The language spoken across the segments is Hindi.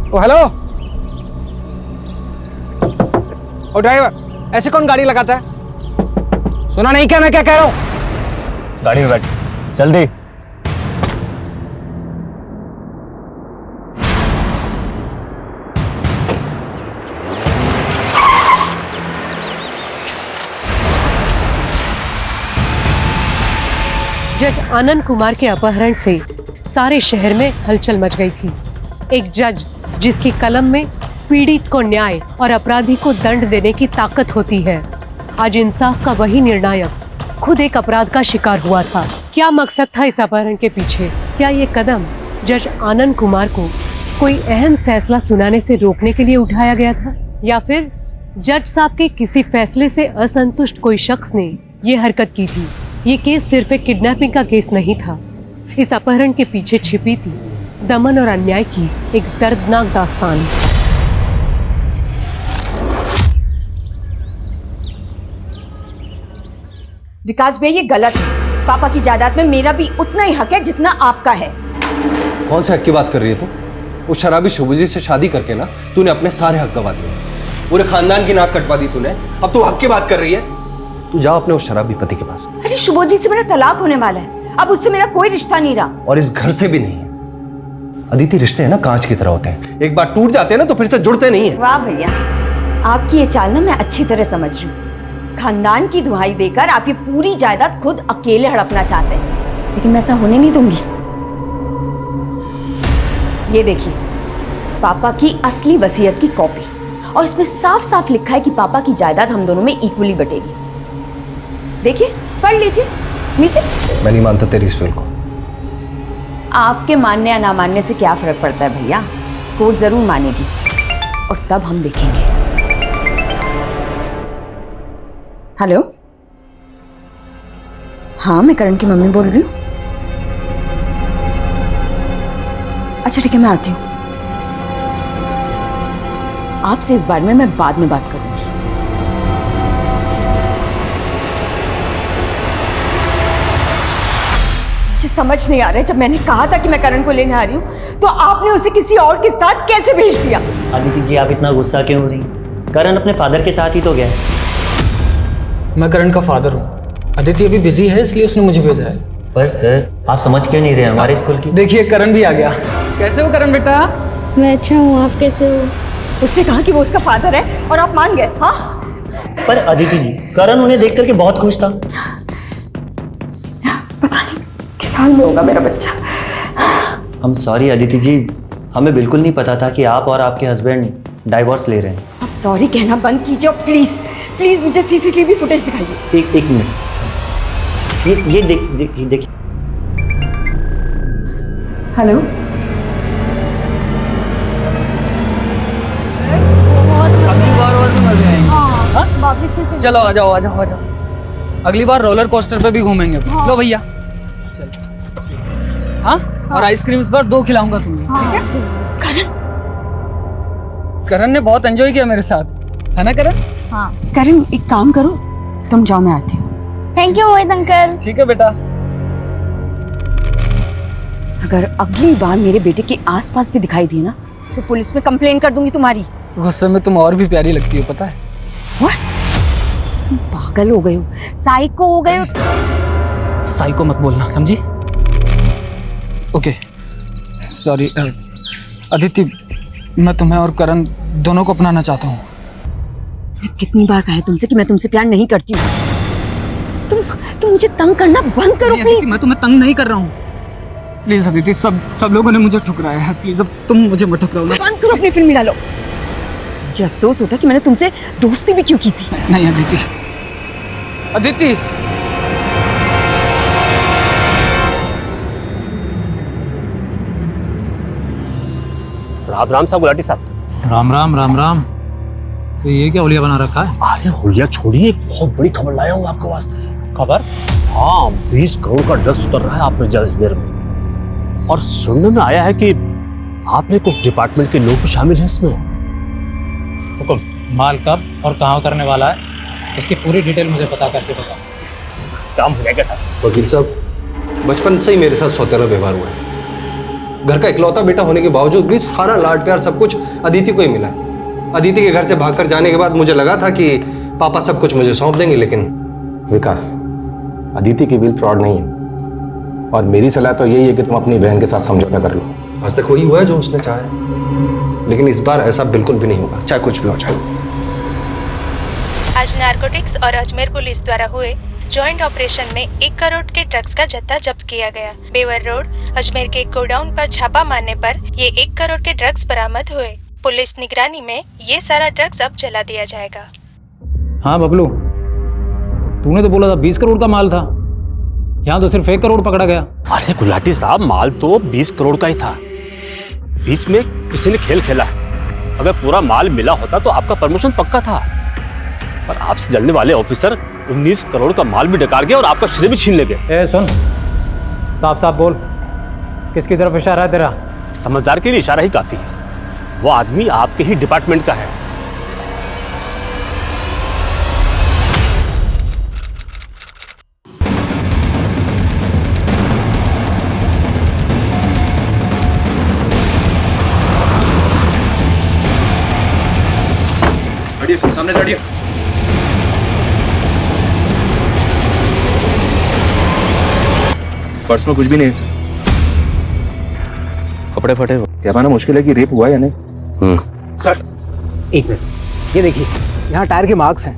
ओ हेलो। ओ ड्राइवर, ऐसे कौन गाड़ी लगाता है? सुना नहीं क्या मैं क्या कह रहा हूँ? गाड़ी में बैठ, जल्दी। जज आनंद कुमार के अपहरण से सारे शहर में हलचल मच गई थी। एक जज जिसकी कलम में पीड़ित को न्याय और अपराधी को दंड देने की ताकत होती है, आज इंसाफ का वही निर्णायक खुद एक अपराध का शिकार हुआ था। क्या मकसद था इस अपहरण के पीछे? क्या ये कदम जज आनंद कुमार को कोई अहम फैसला सुनाने से रोकने के लिए उठाया गया था, या फिर जज साहब के किसी फैसले से असंतुष्ट कोई शख्स ने ये हरकत की थी? ये केस सिर्फ एक किडनैपिंग का केस नहीं था। इस अपहरण के पीछे छिपी थी दमन और अन्याय की एक दर्दनाक दास्तान। विकास भैया, ये गलत है। पापा की जायदाद में मेरा भी उतना ही हक है जितना आपका है। कौन से हक की बात कर रही है तू? उस शराबी शुभजी से शादी करके ना तूने अपने सारे हक गवा दिए, पूरे खानदान की नाक कटवा दी तूने। अब तू हक की बात कर रही है? तू जाओ अपने उस शराबी पति के पास। अरे शुभजी से मेरा तलाक होने वाला है, अब उससे मेरा कोई रिश्ता नहीं रहा। और इस घर से भी नहीं है। अदिति, रिश्ते हैं ना कांच की तरह होते हैं, एक बार टूट जाते हैं ना तो फिर से जुड़ते नहीं है। वाह भैया, आपकी ये चाल ना मैं अच्छी तरह समझ रही हूँ। खानदान की दुहाई देकर आप ये पूरी जायदाद खुद अकेले हड़पना चाहते हैं, लेकिन मैं ऐसा होने नहीं दूंगी। ये देखिए, पापा की असली वसीयत की कॉपी, और इसमें साफ साफ लिखा है कि पापा की जायदाद हम दोनों में इक्वली बटेगी। देखिए, पढ़ लीजिए नीचे। मैं नहीं मानता तेरी इस विल को। आपके मानने या ना मानने से क्या फर्क पड़ता है भैया? कोर्ट जरूर मानेगी, और तब हम देखेंगे। हेलो, हाँ मैं करण की मम्मी बोल रही हूँ। अच्छा ठीक है, मैं आती हूँ। आपसे इस बारे में मैं बाद में बात करूंगी। मुझे समझ नहीं आ रहा है, जब मैंने कहा था कि मैं करण को लेने आ रही हूँ तो आपने उसे किसी और के साथ कैसे भेज दिया? अदिति जी, आप इतना गुस्सा क्यों हो रही हैं? करण अपने फादर के साथ ही तो गया है। मैं करण का फादर हूँ, अदिति अभी बिजी है इसलिए उसने मुझे भेजा है। पर सर, आप समझ क्यों नहीं रहे हमारे स्कूल की? देखिए करण भी आ गया। कैसे हो करण बेटा? मैं अच्छा हूँ, आप कैसे हो? उसने कहा कि वो उसका फादर है और आप मान गए? हाँ, पर अदिति जी, करण उन्हें देख करके बहुत खुश था। पता नहीं किस हाल में होगा मेरा बच्चा। हम सॉरी अदिति जी, हमें बिल्कुल नहीं पता था कि आप और आपके हस्बैंड डाइवोर्स ले रहे हैं। आप सॉरी कहना बंद कीजिए और प्लीज प्लीज मुझे सीसीटीवी फुटेज दिखाइए। एक मिनट, ये देखिए। हेलो, चलो आ जाओ आ जाओ आ जाओ, अगली बार रोलर कोस्टर पे भी घूमेंगे। लो भैया चल। हाँ, और आइसक्रीम्स पर 2 खिलाऊंगा तुम्हें। करण ने बहुत एंजॉय किया मेरे साथ, है ना करण? हाँ। करण एक काम करो, तुम जाओ मैं आती हूँ। Thank you Mohit uncle. ठीक है बेटा। अगर अगली बार मेरे बेटे के आसपास भी दिखाई दिए ना तो पुलिस में कंप्लेन कर दूंगी तुम्हारी। गुस्से में तुम और भी प्यारी लगती हो, पता है? What? तुम पागल हो गए हो, साइको हो गए हो। साइको मत बोलना, समझी? Okay sorry. अदिति, मैं तुम्हें और करण दोनों को अपनाना चाहता हूँ। मैं कितनी बार कहा है तुमसे कि मैं तुमसे प्यार नहीं करती हूँ। तुम मुझे तंग करना बंद करो प्लीज। मैं तुम्हें तंग नहीं कर रहा हूँ, प्लीज अदिति। सब लोगों ने मुझे ठुकराया है, प्लीज अब तुम मुझे मत ठुकराओ ना। बंद करो अपनी फिल्म डालो। मुझे अफसोस होता है कि मैंने तुमसे दोस्ती भी क्यों की थी। नहीं अदिति, अदिति। राम राम साहब, गुलाटी साहब। राम राम राम राम। तो ये क्या होलिया बना रखा है? अरे होलिया छोड़िए, एक बहुत बड़ी खबर लाया हूँ आपके वास्ते। खबर? हाँ, 20 करोड़ का ड्रग्स उतर रहा है आपके जैसलमेर में, और सुनने में आया है कि आपने कुछ डिपार्टमेंट के लोग भी शामिल हैं इसमें। हुकुम, माल कब और कहाँ उतरने वाला है इसकी पूरी डिटेल मुझे पता करके बताओ। काम हो जाएगा साहब। वकील साहब, बचपन से ही मेरे साथ सौतेला व्यवहार हुआ है। घर का इकलौता बेटा होने के बावजूद भी सारा लाड प्यार सब कुछ अदिति को ही मिला है। अदिति के घर से भागकर जाने के बाद मुझे लगा था कि पापा सब कुछ मुझे सौंप देंगे, लेकिन विकास, अदिति की विल फ्रॉड नहीं है और मेरी सलाह तो यही है कि तुम अपनी बहन के साथ समझौता कर लो। आज तक वही हुआ है जो उसने चाहा है, लेकिन इस बार ऐसा बिल्कुल भी नहीं होगा, चाहे कुछ भी हो जाए। आज नारकोटिक्स और अजमेर पुलिस द्वारा हुए जॉइंट ऑपरेशन में 1 करोड़ के ड्रग्स का जत्था जब्त किया गया। बेवर रोड अजमेर के गोडाउन पर छापा मारने पर ये 1 करोड़ के ड्रग्स बरामद हुए। पुलिस निगरानी में ये सारा ड्रग्स अब जला दिया जाएगा। हाँ बबलू, तूने तो बोला था 20 करोड़ का माल था, यहाँ तो सिर्फ 1 करोड़ पकड़ा गया। अरे गुलाटी साहब, माल तो 20 करोड़ का ही था। बीच में किसी ने खेल खेला है। अगर पूरा माल मिला होता तो आपका प्रमोशन पक्का था, पर आपसे जलने वाले ऑफिसर 19 करोड़ का माल भी डकार गए और आपका श्रेय भी छीन ले गए। ए सुन, साफ साफ बोल, किसकी तरफ इशारा है तेरा? समझदार के लिए इशारा ही काफी है। वो आदमी आपके ही डिपार्टमेंट का है। सामने से हटिए। पर्स में कुछ भी नहीं है सर। कपड़े फटे हो, क्या माना मुश्किल है कि रेप हुआ या नहीं? सर एक मिनट, ये देखिए, यहाँ टायर के मार्क्स हैं,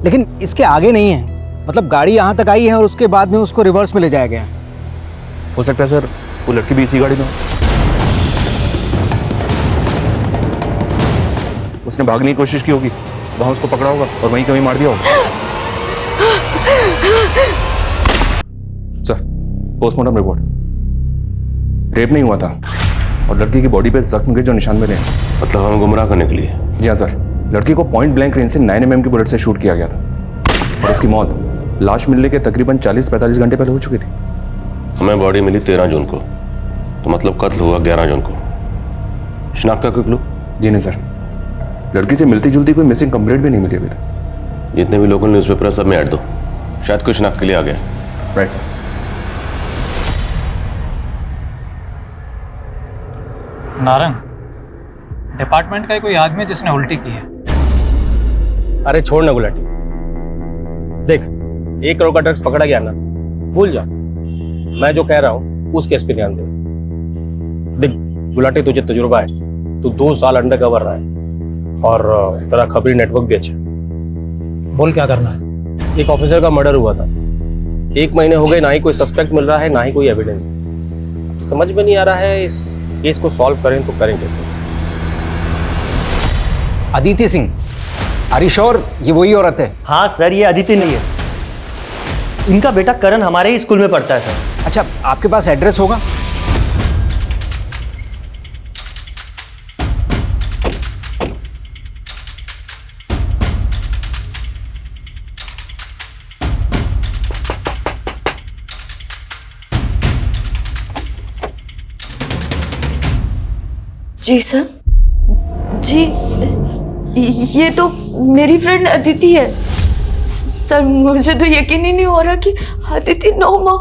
लेकिन इसके आगे नहीं है। मतलब गाड़ी यहाँ तक आई है और उसके बाद में उसको रिवर्स में ले जाया गया। हो सकता है सर वो लड़की भी इसी गाड़ी में हो। उसने भागने की कोशिश की होगी, वहां उसको पकड़ा होगा और वहीं कहीं मार दिया होगा। सर, पोस्टमार्टम रिपोर्ट, रेप नहीं हुआ था और लड़की की बॉडी पे जख्म के जो निशान मिले हैं। मतलब हमें गुमराह करने के लिए? जी हाँ सर, लड़की को पॉइंट ब्लैंक रेंज से 9 mm की बुलेट से शूट किया गया था और उसकी मौत लाश मिलने के तकरीबन 40-45 घंटे पहले हो चुकी थी। हमें बॉडी मिली 13 जून को, तो मतलब कत्ल हुआ 11 जून को। शिनाख्त का कोई क्लू? जी नहीं सर, लड़की से मिलती जुलती कोई मिसिंग कंप्लेंट भी नहीं मिली अभी तक। जितने भी लोकल न्यूज़पेपर है सब में ऐड दो, शायद कोई शिनाख्त के लिए आ गया। Right sir. नारंग, डिपार्टमेंट का ही कोई आदमी जिसने उल्टी की है। अरे छोड़ ना गुलाटी, देख 1 करोड़ का ड्रग्स पकड़ा गया ना, भूल जा। मैं जो कह रहा हूँ उस केस पे ध्यान दे। देख गुलाटी, तुझे तजुर्बा है, तू 2 साल अंडर कवर रहा है और तेरा खबरी नेटवर्क भी अच्छा है। बोल क्या करना है? एक ऑफिसर का मर्डर हुआ था, 1 महीने हो गए, ना ही कोई सस्पेक्ट मिल रहा है, ना ही कोई एविडेंस। समझ में नहीं आ रहा है इस केस को सॉल्व करें तो करें कैसे? Aditi Singh, are you sure ये वही औरत है? हाँ सर, ये अदिति नहीं है, इनका बेटा करण हमारे ही स्कूल में पढ़ता है सर। अच्छा, आपके पास एड्रेस होगा? जी सर, जी ये तो मेरी फ्रेंड अदिति है सर। मुझे तो यकीन ही नहीं हो रहा कि अदिति 9 माह।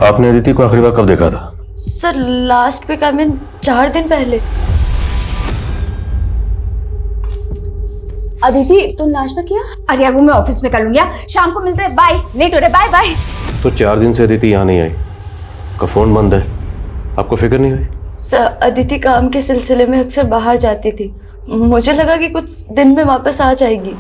आपने अदिति को आखिरी बार कब देखा था? Sir last week, I mean 4 दिन पहले। अदिति तुम नाश्ता किया? अरे यार वो मैं ऑफिस में कर लूंगी, शाम को मिलते हैं, बाय। लेट हो रहा है, बाय बाय। तो 4 दिन से अदिति यहाँ नहीं आई, का फोन बंद है, आपको फिक्र नहीं हुई? सर अदिति काम के सिलसिले में अक्सर बाहर जाती थी, मुझे लगा कि कुछ दिन में वापस आ जाएगी।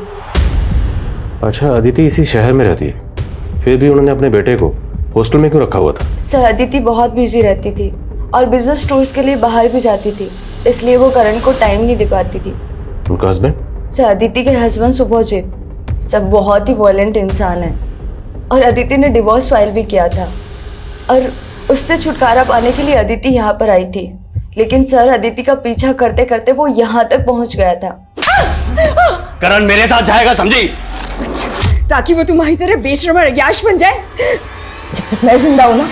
अच्छा, अदिति इसी शहर में रहती है, फिर भी उन्होंने अपने बेटे को हॉस्टल में क्यों रखा हुआ था? सर अदिति बहुत बिजी रहती थी और बिजनेस टूर्स के लिए बाहर भी जाती थी, इसलिए वो करण को टाइम नहीं दे पाती थी। उनका हस्बैंड? सर अदिति के हस्बैंड सुभोजीत सब बहुत ही वॉयलेंट इंसान है और अदिति ने डिवोर्स फाइल भी किया था और उससे छुटकारा पाने के लिए अदिति यहाँ पर आई थी, लेकिन सर अदिति का पीछा करते करते वो यहाँ तक पहुँच गया था। करण मेरे साथ जाएगा, समझी? ताकि वो तुम्हारी तरह बेशर्म और अय्याश बन जाए। जब तक मैं जिंदा हूँ ना,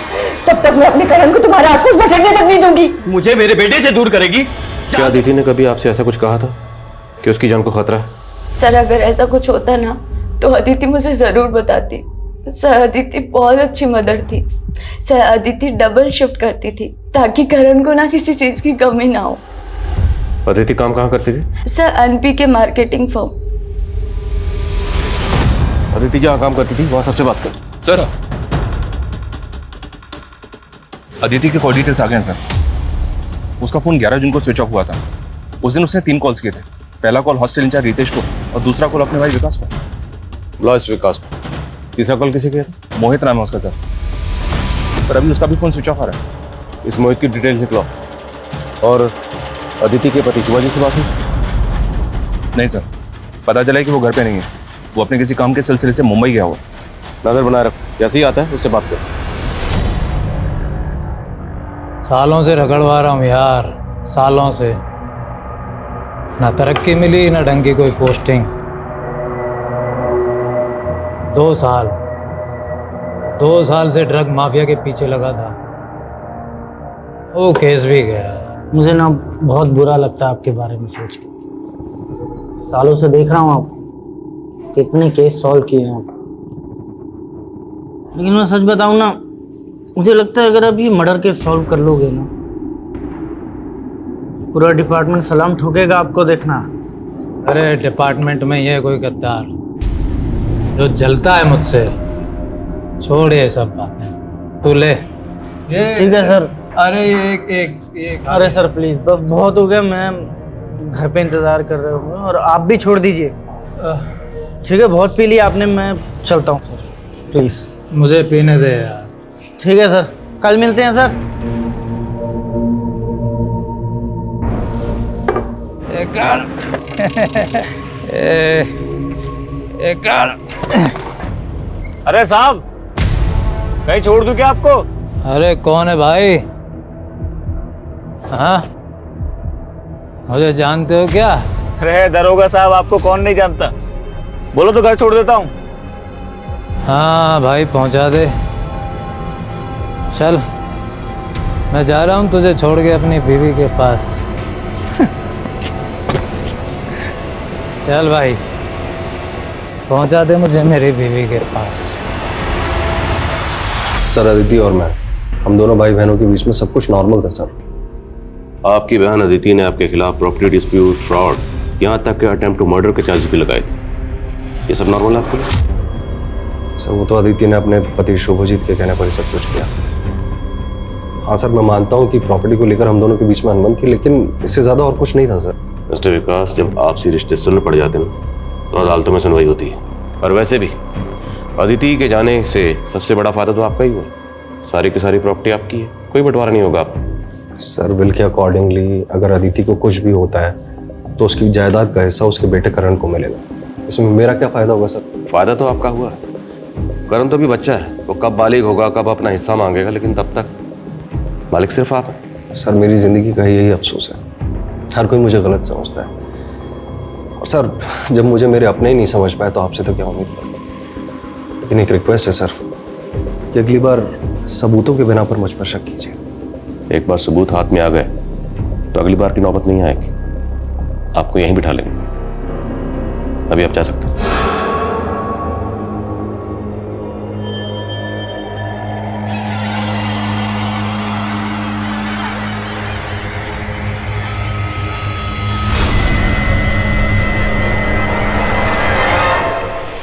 तब तक मैं अपने करण को तुम्हारे आसपास भटकने तक नहीं दूंगी। मुझे मेरे बेटे से दूर करेगी? क्या अदिति ने कभी आपसे ऐसा कुछ कहा था कि उसकी जान को खतरा है? सर अगर ऐसा कुछ होता ना तो अदिति मुझे जरूर बताती। सर अदिति बहुत अच्छी मदर थी। सर अदिति डबल शिफ्ट करती थी ताकि करण को ना किसी चीज की कमी ना हो। अदिति काम कहाँ करती थी? सर एनपी के मार्केटिंग फर्म। अदिति जहाँ काम करती थी वहाँ सबसे बात कर। सर अदिति के कॉल डिटेल्स आ गए हैं सर। उसका फोन 11 जून को स्विच ऑफ हुआ था। उस दिन उसने 3 कॉल्स किए थे। पहला कॉल हॉस्टल इंचार्ज रितेश को और दूसरा कॉल अपने भाई विकास को। लॉ इस विकास को। तीसरा कॉल किसे किया था? मोहित नाम है उसका सर, पर अभी उसका भी फोन स्विच ऑफ आ रहा है। इस मोहित की डिटेल लिख लो। और अदिति के पति शिवाजी से बात हुई? नहीं सर, पता चला है कि वो घर पे नहीं है। वो अपने किसी काम के सिलसिले से मुंबई गया हुआ। नजर बनाए रख, जैसे ही आता है उससे बात कर। सालों से रगड़वा रहा हूँ यार, सालों से। ना तरक्की मिली ना ढंग की कोई पोस्टिंग। 2 साल से ड्रग माफिया के पीछे लगा था। वो केस भी गया। मुझे ना बहुत बुरा लगता है आपके बारे में सोच के। सालों से देख रहा हूँ आप कितने केस सॉल्व किए हैं आप, लेकिन मैं सच बताऊँ ना, मुझे लगता है अगर आप ये मर्डर केस सॉल्व कर लोगे ना, पूरा डिपार्टमेंट सलाम ठोकेगा आपको, देखना। अरे डिपार्टमेंट में ये कोई गद्दार जो जलता है मुझसे, छोड़ ये सब बातें, तू ले। ठीक है सर। अरे एक अरे सर प्लीज, बस बहुत हो गया। मैं घर पे इंतजार कर रहा हूँ और आप भी छोड़ दीजिए। ठीक है, बहुत पी लिया आपने, मैं चलता हूँ सर, प्लीज मुझे पीने दे यार। ठीक है सर, कल मिलते हैं सर। अरे साहब, कहीं छोड़ दूं क्या आपको? अरे कौन है भाई? हाँ, मुझे जानते हो क्या? अरे दरोगा साहब, आपको कौन नहीं जानता? बोलो तो घर छोड़ देता हूँ। हाँ भाई, पहुंचा दे। चल, मैं जा रहा हूँ तुझे छोड़ के अपनी बीवी के पास। चल भाई, पहुंचा दे मुझे मेरी बीवी के पास। सर अदिति और मैं, हम दोनों भाई बहनों के बीच में सब कुछ नॉर्मल था सर। आपकी बहन अदिति ने आपके खिलाफ प्रॉपर्टी डिस्प्यूट, फ्रॉड, यहाँ तक के अटेम्प्ट टू मर्डर के चार्जेस भी लगाए थे। ये सब नॉर्मल है आपके लिए? सर वो तो अदिति ने अपने पति शुभजीत के कहने पर ही सब कुछ किया। हाँ सर, मैं मानता हूँ कि प्रॉपर्टी को लेकर हम दोनों के बीच में अनबन थी, लेकिन इससे ज़्यादा और कुछ नहीं था सर। मिस्टर विकास, जब आपसी रिश्ते सुनने पड़ जाते ना तो अदालतों में सुनवाई होती है। और वैसे भी अदिति के जाने से सबसे बड़ा फायदा तो आपका ही हुआ। सारी की सारी प्रॉपर्टी आपकी है, कोई बंटवारा नहीं होगा आपको। सर बिल के अकॉर्डिंगली अगर अदिति को कुछ भी होता है तो उसकी जायदाद का हिस्सा उसके बेटे करण को मिलेगा। इसमें मेरा क्या फ़ायदा होगा सर? फ़ायदा तो आपका हुआ। करण तो भी बच्चा है, वो कब बालिग होगा, कब अपना हिस्सा मांगेगा, लेकिन तब तक मालिक सिर्फ आप हैं। सर मेरी ज़िंदगी का यही अफसोस है, हर कोई मुझे गलत समझता है। और सर जब मुझे मेरे अपने ही नहीं समझ पाए तो आपसे तो क्या उम्मीद करूँ। लेकिन एक रिक्वेस्ट है सर कि अगली बार सबूतों के बिना पर मुझ पर शक कीजिए। एक बार सबूत हाथ में आ गए तो अगली बार की नौबत नहीं आएगी। आपको यहीं बिठा लेंगे। अभी आप जा सकते हैं।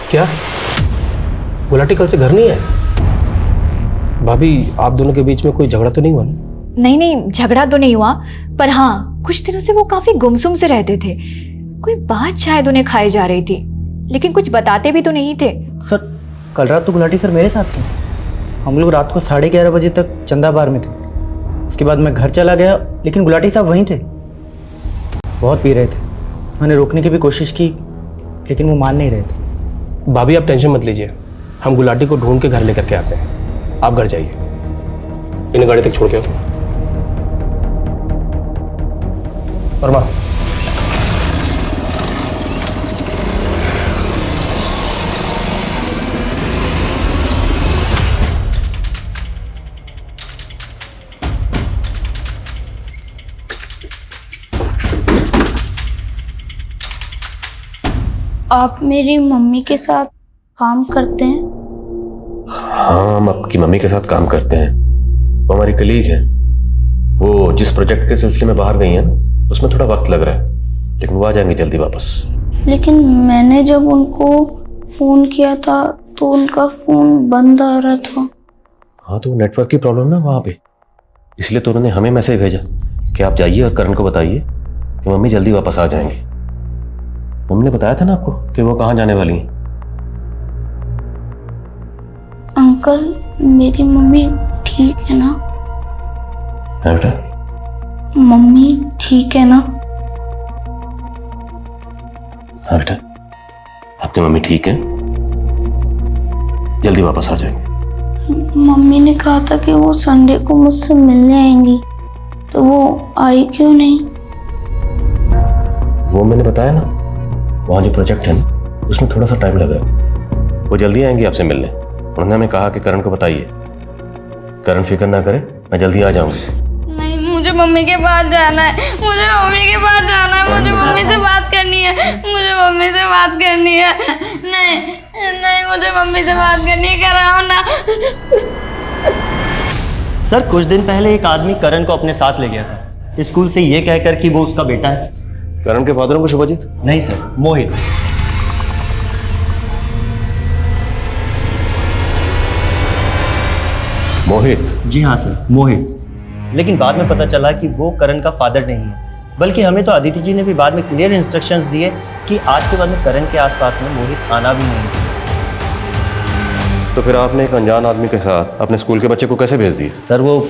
क्या गुलाटी कल से घर नहीं है? भाभी, आप दोनों के बीच में कोई झगड़ा तो नहीं हुआ ना? नहीं, झगड़ा तो नहीं हुआ, पर हाँ कुछ दिनों से वो काफी गुमसुम से रहते थे। कोई बात शायद उन्हें खाई जा रही थी, लेकिन कुछ बताते भी तो नहीं थे। सर कल रात तो गुलाटी सर मेरे साथ थे। हम लोग रात को 11:30 बजे तक चंदा बार में थे। उसके बाद मैं घर चला गया, लेकिन गुलाटी साहब वहीं थे। बहुत पी रहे थे। मैंने रोकने की भी कोशिश की, लेकिन वो मान नहीं रहे थे। भाभी आप टेंशन मत लीजिए, हम गुलाटी को ढूंढ के घर लेकर के आते हैं। आप घर जाइए, इन्हें गाड़ी तक छोड़ के आओ। वर्मा, आप मेरी मम्मी के साथ काम करते हैं? हाँ, हम आपकी मम्मी के साथ काम करते हैं। वो हमारी कलीग है। वो जिस प्रोजेक्ट के सिलसिले में बाहर गई हैं ना, उसमें थोड़ा वक्त लग रहा है, लेकिन वो आ जाएंगी जल्दी वापस। लेकिन मैंने जब उनको फोन किया था तो उनका फोन बंद आ रहा था। हाँ, तो नेटवर्क की प्रॉब्लम ना वहाँ पे, इसलिए तो उन्होंने हमें मैसेज भेजा कि आप जाइए और करण को बताइए कि मम्मी जल्दी वापस आ जाएंगे। मम्मी ने बताया था ना आपको कि वो कहाँ जाने वाली हैं। अंकल, मेरी मम्मी ठीक है ना? है बेटा? मम्मी ठीक है ना? हाँ बेटा, आपकी मम्मी ठीक है, जल्दी वापस आ जाएंगे। मम्मी ने कहा था कि वो संडे को मुझसे मिलने आएंगी, तो वो आई क्यों नहीं? वो मैंने बताया ना, वहाँ जो प्रोजेक्ट है ना, उसमें थोड़ा सा टाइम लग रहा है। वो जल्दी आएंगी आपसे मिलने। उन्होंने हमें कहा कि करण को बताइए। करण फिक्र ना करे, मैं जल्दी आ जाऊंगी। नहीं, मुझे मम्मी के पास जाना है, मुझे मम्मी के पास जाना है, मुझे मम्मी से बात करनी है, मुझे मम्मी से बात करनी है। नहीं नहीं, मुझे मम्मी से बात करनी है, कराओ ना। सर, कुछ दिन पहले एक आदमी करण को अपने साथ ले गया था, स्कूल से ये कहकर कि वो उसका बेटा है। करण के फादर को शुभजीत? नहीं सर, मोहित। मोहित? जी हाँ सर, मोहित। लेकिन बाद में पता चला कि वो करण का फादर नहीं है, बल्कि हमें तो अदिति जी ने भी बाद में क्लियर इंस्ट्रक्शंस दिए कि आज के बाद में करण के आसपास में मोहित आना भी नहीं चाहिए। तो फिर आपने एक अनजान आदमी के साथ अपने स्कूल के बच्चे को कैसे भेज दिया? सर, वो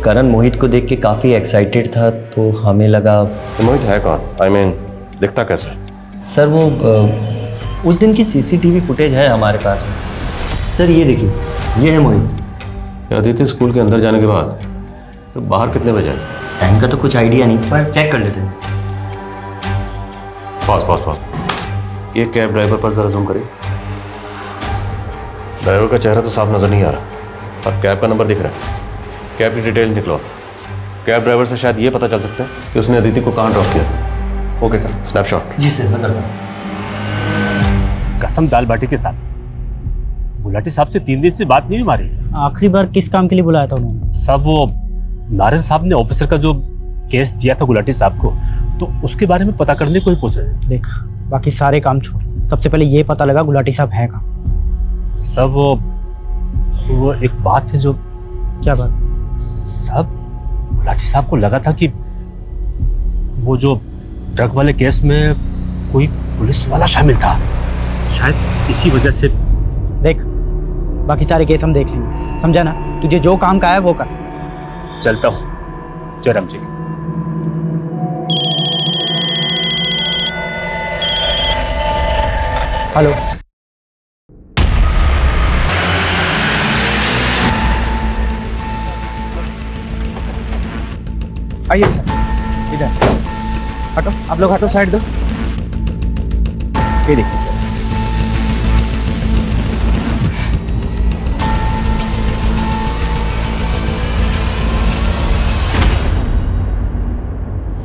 करण मोहित को देख के काफ़ी एक्साइटेड था, तो हमें लगा। तो मोहित है कौन? I mean, दिखता कैसे? सर, वो उस दिन की सीसीटीवी फुटेज है हमारे पास में। सर ये देखिए, ये है मोहित। अदिति स्कूल के अंदर जाने के बाद तो बाहर कितने बजे आए? टाइम का तो कुछ आइडिया नहीं, पर चेक कर लेते हैं। पास ये कैब ड्राइवर पर जरा जूम करिए। ड्राइवर का चेहरा तो साफ नजर नहीं आ रहा, और कैब का नंबर दिख रहा है। कैब की डिटेल निकलो। कैब ड्राइवर से शायद ये पता चल सकता है कि उसने अदिति को कहाँ ड्रॉप किया था। Okay sir, snapshot. जी सर, मैं करता हूँ। कसम दाल बाटी के साथ गुलाटी साहब से 3 दिन से बात नहीं हमारी। आखिरी बार किस काम के लिए बुलाया था उन्होंने? साहब, वो नारायण साहब ने ऑफिसर का जो केस दिया था गुलाटी साहब को, तो उसके बारे में पता करने को ही पूछ रहे। देख, बाकी सारे काम छोड़, सबसे पहले ये पता लगा गुलाटी साहब है कहाँ। सब वो एक बात है। जो क्या बात? सब गुलाटी साहब को लगा था कि वो जो ड्रग वाले केस में कोई पुलिस वाला शामिल था, शायद इसी वजह से। देख, बाकी सारे केस हम देख लेंगे, समझा ना? तुझे जो काम का है वो कर। चलता हूँ। जयराम जी। हेलो। आइए सर, इधर हटो, आप लोग हटो, साइड दो। ये देखिए सर।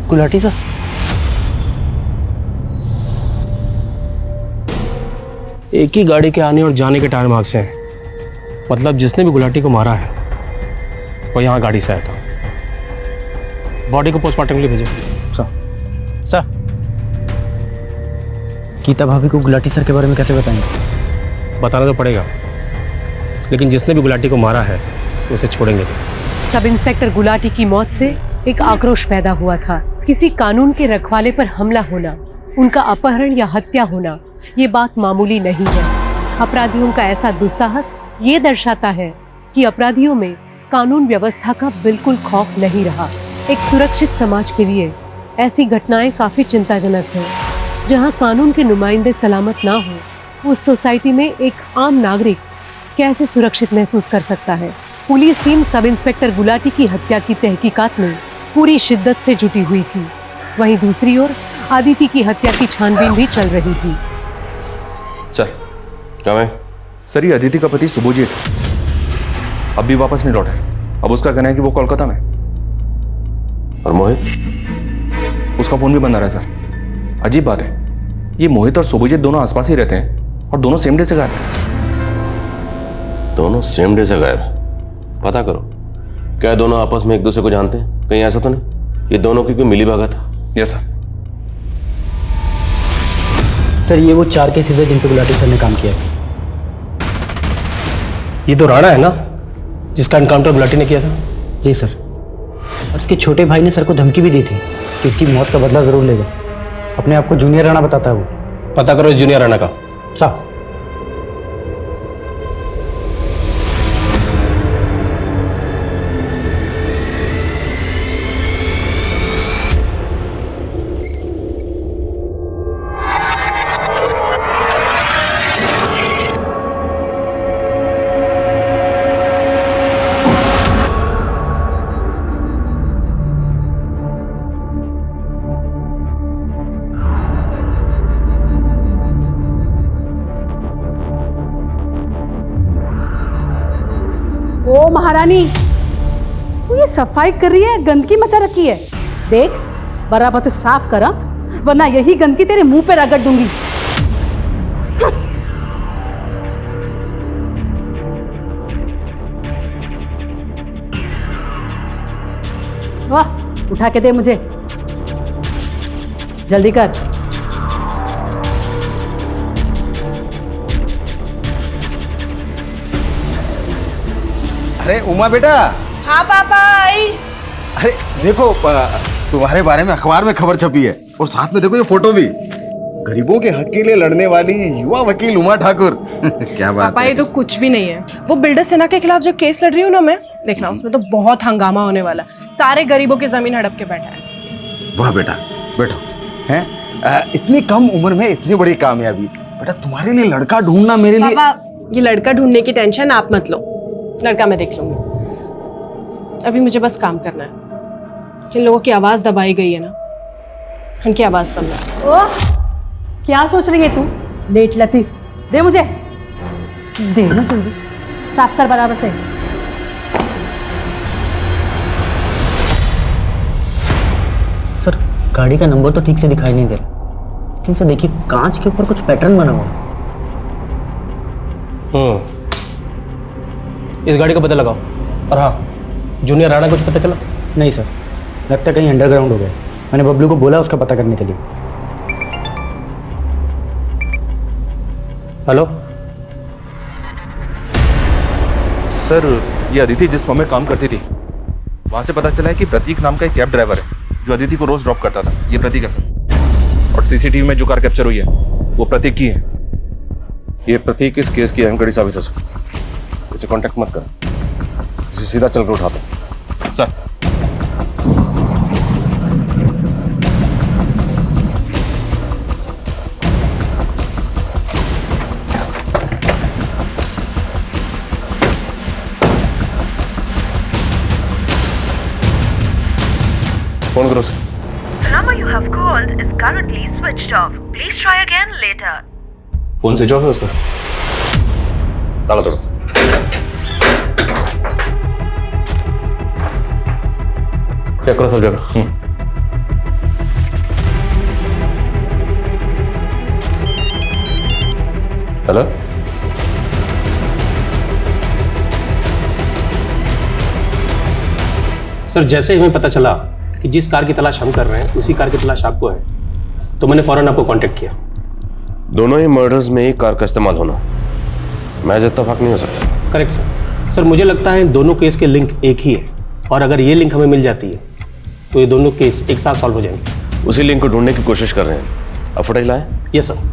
गुलाटी साहब, एक ही गाड़ी के आने और जाने के टायर मार्क्स हैं। मतलब जिसने भी गुलाटी को मारा है वो यहाँ गाड़ी से आया था। बॉडी को पोस्टमार्टम के लिए भेजो। सर, गीता भाभी को गुलाटी सर के बारे में कैसे बताएंगे? बताना तो पड़ेगा, लेकिन जिसने भी गुलाटी को मारा है उसे छोड़ेंगे। सब इंस्पेक्टर गुलाटी की मौत से एक आक्रोश पैदा हुआ था। किसी कानून के रखवाले पर हमला होना, उनका अपहरण या हत्या होना, ये बात मामूली नहीं है। अपराधियों का ऐसा दुस्साहस ये दर्शाता है कि अपराधियों में कानून व्यवस्था का बिल्कुल खौफ नहीं रहा। एक सुरक्षित समाज के लिए ऐसी घटनाएं काफी चिंताजनक हैं। जहां कानून के नुमाइंदे सलामत ना हो, उस सोसाइटी में एक आम नागरिक कैसे सुरक्षित महसूस कर सकता है। Police team sub inspector Gulati की हत्या की तहकीकात में पूरी शिद्दत से जुटी हुई थी। वहीं दूसरी ओर आदिति की हत्या की छानबीन भी चल रही थी। सर, क्या मैं? सर, ये अदिति का पति शुभजीत अब भी वापस नहीं लौटा है। अब उसका कहना है कि वो कोलकाता में। और मोहित? उसका फोन भी बंद आ रहा है सर। अजीब बात है, ये मोहित और शुभजीत दोनों आसपास ही रहते हैं और दोनों सेम डे से गायब हैं। दोनों सेम डे से गायब है। पता करो, क्या दोनों आपस में एक दूसरे को जानते हैं? कहीं ऐसा तो नहीं ये दोनों की कोई मिली भगत है? Yes sir. सर ये वो 4 केसेस है जिन पे गुलाटी सर ने काम किया है। ये तो राणा है ना, जिसका एनकाउंटर गुलाटी ने किया था? जी सर। और इसके छोटे भाई ने सर को धमकी भी दी थी कि इसकी मौत का बदला जरूर लेगा। अपने आप को जूनियर राणा बताता है वो। पता करो जूनियर राणा का। साहब। ओ महारानी, तू ये सफाई कर रही है, गंदगी मचा रखी है। देख बराबर से साफ करा, वरना यही गंदगी तेरे मुंह पे रगड़ दूंगी। वाह, उठा के दे मुझे, जल्दी कर। अरे उमा बेटा। हाँ पापा आई। अरे देखो, तुम्हारे बारे में अखबार में खबर छपी है और साथ में देखो ये फोटो भी। गरीबों के हक के लिए लड़ने वाली युवा वकील उमा ठाकुर। क्या बात पापा है। ये तो कुछ भी नहीं है। वो बिल्डर सेना के खिलाफ जो केस लड़ रही हूँ ना मैं, देखना उसमें तो बहुत हंगामा होने वाला। सारे गरीबों की जमीन हड़प के बैठा है। वाह बेटा, बैठो। हैं इतनी कम उम्र में इतनी बड़ी कामयाबी। बेटा तुम्हारे लिए लड़का ढूंढना मेरे लिए। पापा ये लड़का ढूंढने की टेंशन आप मत लो, लड़का मैं देख लूंगी। अभी मुझे बस काम करना है। जिन लोगों की आवाज दबाई गई है ना, उनकी आवाज बंद है। ओह, क्या सोच रही है तू? लेट लतीफ, दे मुझे, दे ना जल्दी, साफ कर बराबर से। सर गाड़ी का नंबर तो ठीक से दिखाई नहीं दे रहा, लेकिन सर देखिए कांच के ऊपर कुछ पैटर्न बना हुआ। इस गाड़ी का पता लगाओ। और हाँ, जूनियर राणा कुछ पता चला? नहीं सर, लगता है कहीं अंडरग्राउंड हो गया। मैंने बबलू को बोला उसका पता करने के लिए। हेलो सर, ये अदिति जिस फॉर्म में काम करती थी, वहां से पता चला है कि प्रतीक नाम का एक कैब ड्राइवर है जो अदिति को रोज ड्रॉप करता था। ये प्रतीक है सर। और सीसीटीवी में जो कार कैप्चर हुई है वो प्रतीक की है। ये प्रतीक इस केस की अहम कड़ी साबित हो सकती है। इसे कांटेक्ट मत कर, इसे सीधा चल कर उठा दो। सर फोन करो sir. The number you have called is currently switched off. Please try again later. Phone switch off है उसका। ताला तोड़ो। चेक करो सब जगह। हेलो सर, जैसे ही हमें पता चला कि जिस कार की तलाश हम कर रहे हैं उसी कार की तलाश आपको है, तो मैंने फौरन आपको कांटेक्ट किया। दोनों ही मर्डर्स में एक कार का इस्तेमाल होना महज इत्तेफाक नहीं हो सकता। Correct sir. सर मुझे लगता है दोनों केस के लिंक एक ही है, और अगर ये लिंक हमें मिल जाती है तो ये दोनों केस एक साथ सॉल्व हो जाएंगे। उसी लिंक को ढूंढने की कोशिश कर रहे हैं। अब फुटेज लाएं? Yes sir.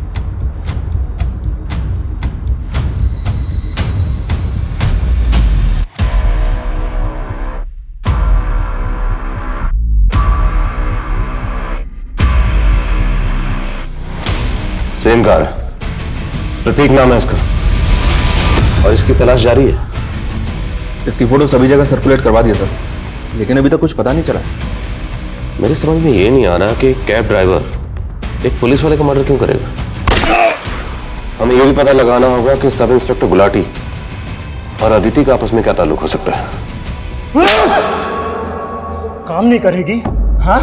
सेम कार है, प्रतीक नाम है इसका, और इसकी तलाश जारी है। इसकी फोटो सभी जगह सर्कुलेट करवा दिया सर, लेकिन अभी तक कुछ पता नहीं चला। मेरे समझ में ये नहीं आ रहा कि कैब ड्राइवर एक पुलिस वाले का मर्डर क्यों करेगा। हमें ये भी पता लगाना होगा कि सब इंस्पेक्टर गुलाटी और अदिति का आपस में क्या ताल्लुक हो सकता है। काम नहीं करेगी? हाँ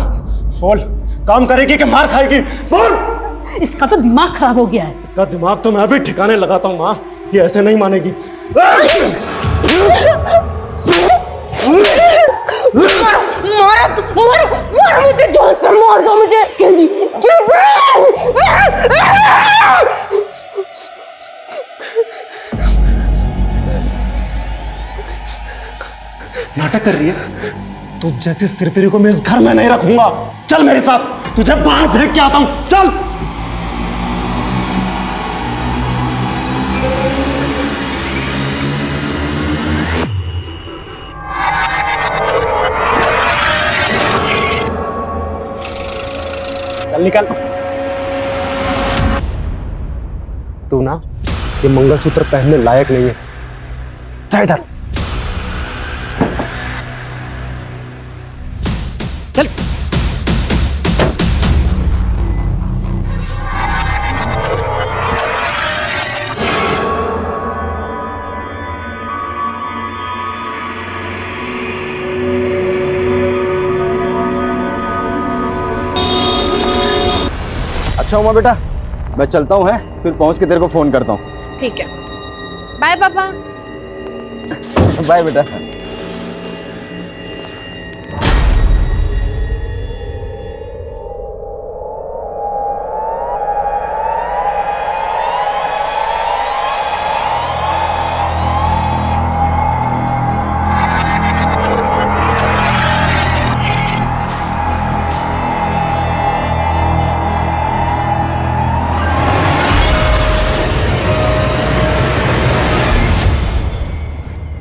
बोल, काम करेगी कि मार खाएगी? बोल। इसका तो दिमाग खराब हो गया है। इसका दिमाग तो मैं भी ठिकाने लगाता हूँ माँ। ये ऐसे नहीं मानेगी। मार मुझे, जोर से मार दो मुझे। नाटक कर रही है? तू जैसे सिरफिरी को मैं इस घर में नहीं रखूंगा। चल मेरे साथ, तुझे बाहर फेंक के आता हूं। चल। चल निकल। तू ना ये मंगलसूत्र पहनने लायक नहीं है। जा इधर। चल। अच्छा उमा बेटा, मैं चलता हूँ, है फिर पहुंच के तेरे को फोन करता हूँ। ठीक है, बाय पापा। बाय बेटा।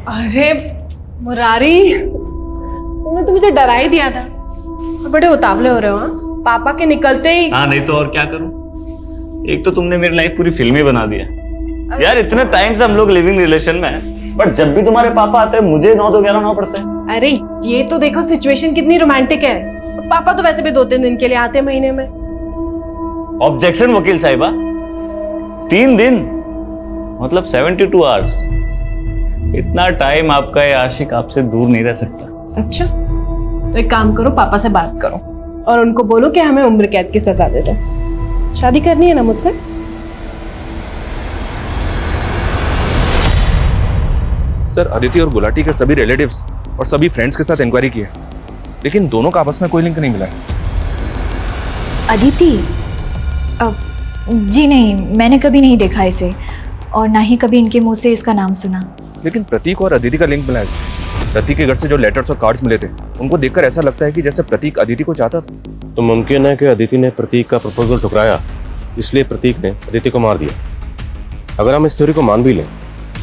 अरे मुरारी, तुमने तो मुझे डरा ही दिया था। और बड़े उतावले हो रहे हो। हाँ, पापा के निकलते ही। हाँ, नहीं तो और क्या करूं। एक तो तुमने मेरी लाइफ पूरी फिल्म ही बना दिया यार। इतने टाइम से हम लोग लिविंग रिलेशन में हैं, बट जब भी तुम्हारे पापा आते हैं मुझे 9 तो 11 पड़ता है। अरे ये तो देखो सिचुएशन कितनी रोमांटिक है। पापा तो वैसे भी 2-3 दिन के लिए आते हैं महीने में। ऑब्जेक्शन वकील साहिबा, 3 दिन मतलब 72 आवर्स। इतना टाइम आपका ये आशिक आपसे दूर नहीं रह सकता। अच्छा, तो एक काम करो, पापा से बात करो और उनको बोलो कि हमें उम्र कैद की सजा दे दो। शादी करनी है ना मुझसे? सर, अदिति और गुलाटी के सभी रिलेटिव्स और सभी फ्रेंड्स के साथ इंक्वायरी की है, लेकिन दोनों का आपस में कोई लिंक नहीं मिला है। अदिति? जी नहीं, मैंने कभी नहीं देखा इसे और ना ही कभी इनके मुंह से इसका नाम सुना। लेकिन प्रतीक और अदिति का लिंक मिला है। प्रतीक के घर से जो लेटर्स और कार्ड्स मिले थे, उनको देखकर ऐसा लगता है कि जैसे प्रतीक अदिति को चाहता था। तो मुमकिन है कि अदिति ने प्रतीक का प्रपोजल ठुकराया, इसलिए प्रतीक ने अदिति को मार दिया। अगर हम इस थ्योरी को मान भी लें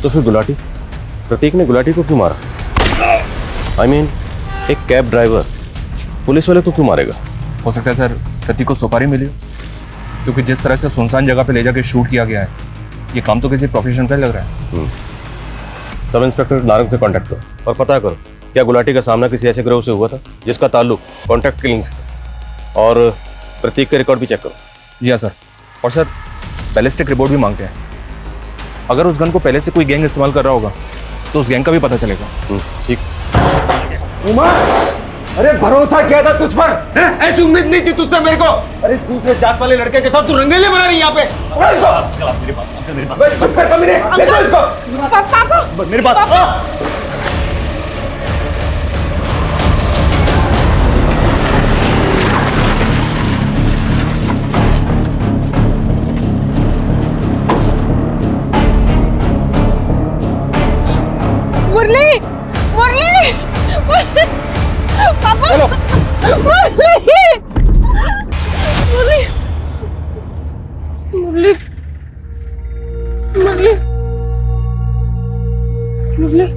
तो फिर गुलाटी, प्रतीक ने गुलाटी को क्यों मारा? I mean, एक कैब ड्राइवर पुलिस वाले को क्यों मारेगा? हो सकता है सर प्रतीक को सुपारी मिली हो, क्योंकि जिस तरह से सुनसान जगह पे ले जाके शूट किया गया है, ये काम तो किसी प्रोफेशन का लग रहा है। सब इंस्पेक्टर नारंग से कांटेक्ट करो और पता करो क्या गुलाटी का सामना किसी ऐसे गिरोह से हुआ था जिसका ताल्लुक कॉन्ट्रैक्ट किलिंग से, और प्रतीक के रिकॉर्ड भी चेक करो। जी हाँ सर। और सर बैलिस्टिक रिपोर्ट भी मांगते हैं। अगर उस गन को पहले से कोई गैंग इस्तेमाल कर रहा होगा तो उस गैंग का भी पता चलेगा। ठीक। उमा, अरे भरोसा किया था तुझ पर, ऐसी उम्मीद नहीं थी तुझसे मेरे को। अरे इस दूसरे जात वाले लड़के के साथ तू रंगेले बना रही है यहाँ पे। चुप कर कमीने, ले जाओ इसको। पापा, मेरी बात। मुरली, मुरली, पापा, मुरली, मुरली, मुरली, मुरली, मुरली।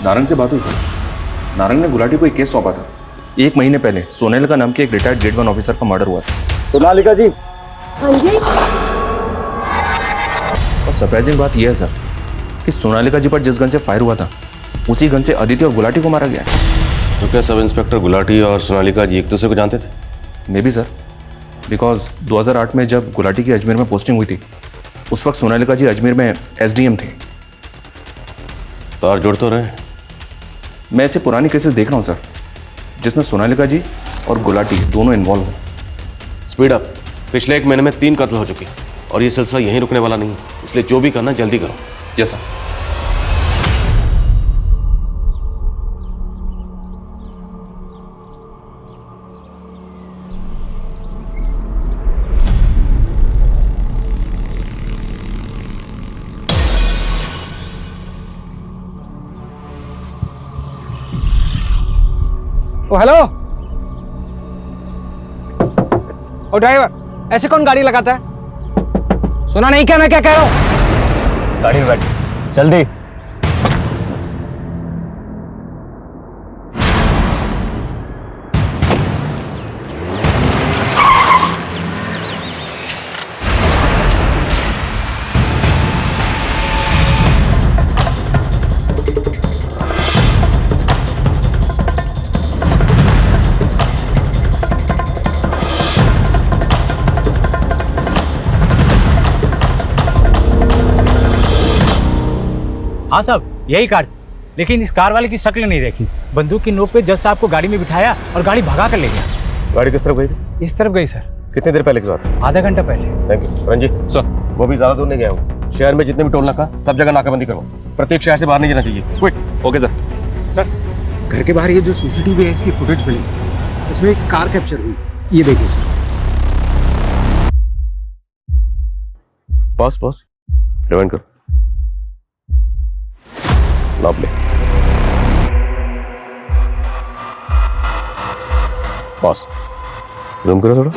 नारंग से बात हुई सर। नारंग ने गुलाटी को एक केस सौंपा था। 1 महीने पहले सोनेल का नाम के एक रिटायर्ड ग्रेड 1 ऑफिसर का मर्डर हुआ था। सोनालिका जी, हाँ जी। और सरप्राइजिंग बात यह है सर कि सोनालिका जी पर जिस गन से फायर हुआ था उसी गन से अदिति और गुलाटी को मारा गया है। तो क्या सब इंस्पेक्टर गुलाटी और सोनालिका जी एक दूसरे को जानते थे? मे बी सर, बिकॉज 2008 में जब गुलाटी की अजमेर में पोस्टिंग हुई थी उस वक्त सोनालिका जी अजमेर में SDM थे। तार जोड़ तो रहे हैं। मैं ऐसे पुरानी केसेस देख रहा हूँ सर जिसमें सोनालिका जी और गुलाटी दोनों इन्वॉल्व हैं। Speed up. पिछले 1 महीने में 3 कत्ल हो चुके हैं और ये सिलसिला यहीं रुकने वाला नहीं है, इसलिए जो भी करना जल्दी करो। जैसा ओ हेलो, ओ ड्राइवर, ऐसे कौन गाड़ी लगाता है? सुना नहीं क्या मैं क्या कह रहा हूँ? गाड़ी में बैठ, जल्दी। हाँ साहब, यही कार थी, लेकिन इस कार वाले की शक्ल नहीं देखी। बंदूक की नोक पे जज साहब को गाड़ी में बिठाया और गाड़ी भगा कर ले गया। गाड़ी किस तरफ गई थी? इस तरफ गई सर। कितनी देर पहले की बात? आधा घंटा पहले। Thank you. रंजीत सर, वो भी ज्यादा दूर नहीं गया हूँ। शहर में जितने भी टोल नाका सब जगह नाकाबंदी करो। प्रत्येक शहर से बाहर नहीं जाना चाहिए। क्विक। Okay sir. सर, घर के बाहर ये जो CCTV है इसकी फुटेज मिली, इसमें एक कार कैप्चर हुई, ये देखिए सर। पॉज रिवाइंड करो। नाप ले। बॉस जूम करो थोड़ा।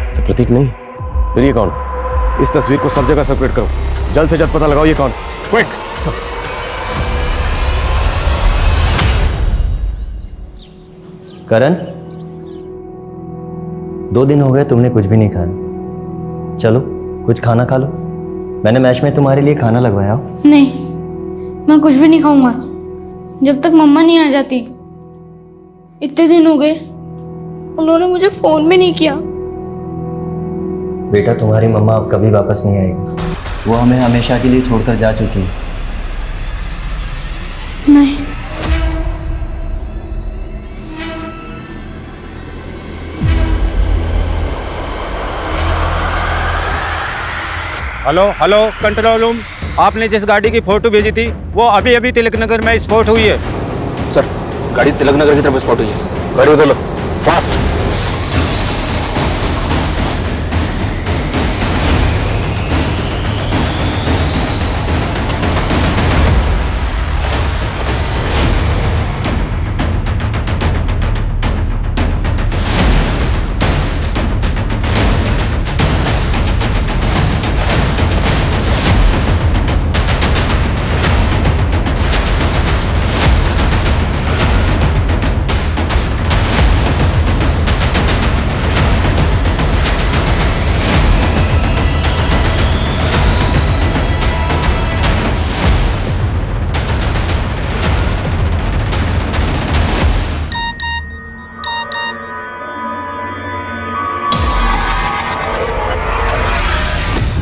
तो प्रतीक नहीं, फिर ये कौन? इस तस्वीर को सब जगह सर्कुलेट करो। जल्द से जल्द पता लगाओ ये कौन। क्विक। सब करण, 2 दिन हो गए तुमने कुछ भी नहीं खाया। चलो कुछ खाना खा लो। मैंने मैच में तुम्हारे लिए खाना लगवाया हो। नहीं, मैं कुछ भी नहीं खाऊंगा जब तक मम्मा नहीं आ जाती। इतने दिन हो गए, उन्होंने मुझे फोन भी नहीं किया। बेटा, तुम्हारी मम्मा अब कभी वापस नहीं आएगी। वो हमें हमेशा के लिए छोड़कर जा चुकी है। नहीं। Hello hello, control room. आपने जिस गाड़ी की फोटो भेजी थी वो अभी अभी तिलक नगर में स्पॉट हुई है। सर, गाड़ी तिलक नगर की तरफ स्पॉट हुई है। गाड़ी उधर लो, फास्ट।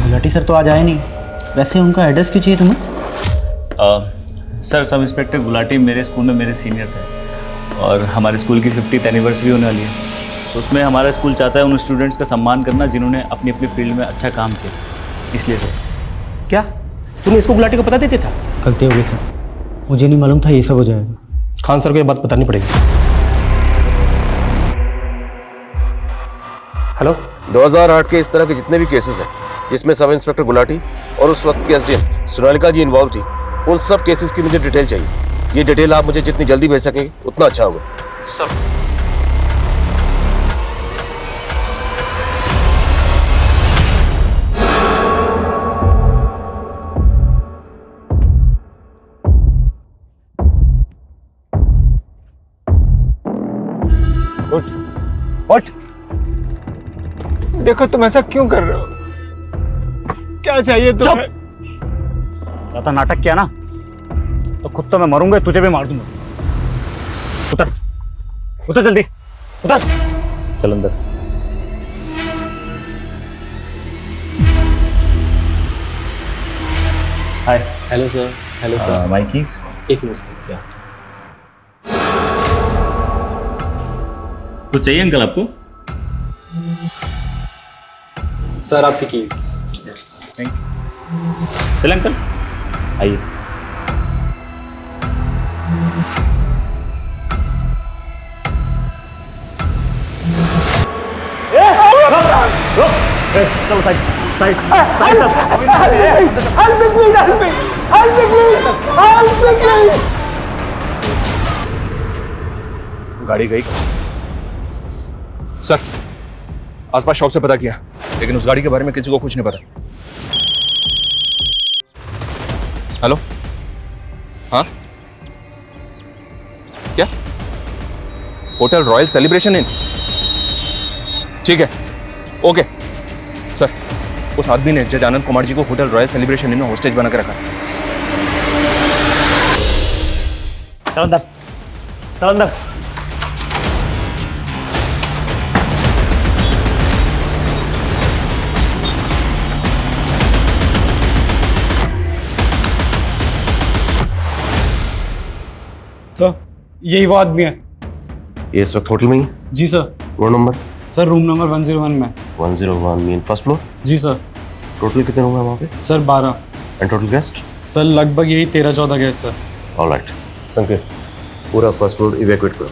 गुलाटी सर तो आज आए नहीं। वैसे उनका एड्रेस क्यों चाहिए तुम्हें? सर, सब इंस्पेक्टर गुलाटी मेरे स्कूल में मेरे सीनियर थे और हमारे स्कूल की 50th एनिवर्सरी होने वाली है। तो उसमें हमारा स्कूल चाहता है उन स्टूडेंट्स का सम्मान करना जिन्होंने अपनी अपनी फील्ड में अच्छा काम किया, इसलिए सर। क्या तूने इसको गुलाटी को पता देते था? गलती हो गई सर, मुझे नहीं मालूम था ये सब हो जाएगा। खान सर को ये बात बतानी पड़ेगी। हेलो, 2008 के इस तरह के जितने भी केसेस हैं जिसमें सब इंस्पेक्टर गुलाटी और उस वक्त की SDM सोनालिका जी इन्वॉल्व थी, उन सब केसेस की मुझे डिटेल चाहिए। ये डिटेल आप मुझे जितनी जल्दी भेज सकेंगे उतना अच्छा होगा। सर, उठ। देखो तुम ऐसा क्यों कर रहे हो? क्या चाहिए तुम्हें? ज्यादा नाटक किया ना तो खुद तो मैं मरूंगा, तुझे भी मार दूंगा। उतर, उतर जल्दी, उतर। चल अंदर। Hi. Hello sir. Hello sir. My keys. एक मिनट सर। क्या कुछ चाहिए अंकल आपको? सर आपकी कीज। Thank you. चल अंकल आइए। चलो साइड साइड गाड़ी गई सर। आसपास शॉप से पता किया, लेकिन उस गाड़ी के बारे में किसी को कुछ नहीं पता। हेलो, हाँ क्या? Hotel royal celebration in? ठीक है, ओके सर। उस आदमी ने जज आनंद कुमार जी को होटल रॉयल सेलिब्रेशन इन में होस्टेज बना के रखा। चल अंदर, चल अंदर। सर यही वो आदमी है। ये इस वक्त होटल में ही है? जी sir. Road number? Sir room number 101 में। 101 मीन फर्स्ट फ्लोर? जी सर। टोटल कितने रूम है वहाँ पे? Sir 12। And total guest? Sir लगभग यही 13-14 गेस्ट सर। ऑलराइट संकेत, पूरा फर्स्ट फ्लोर इवैक्यूएट करो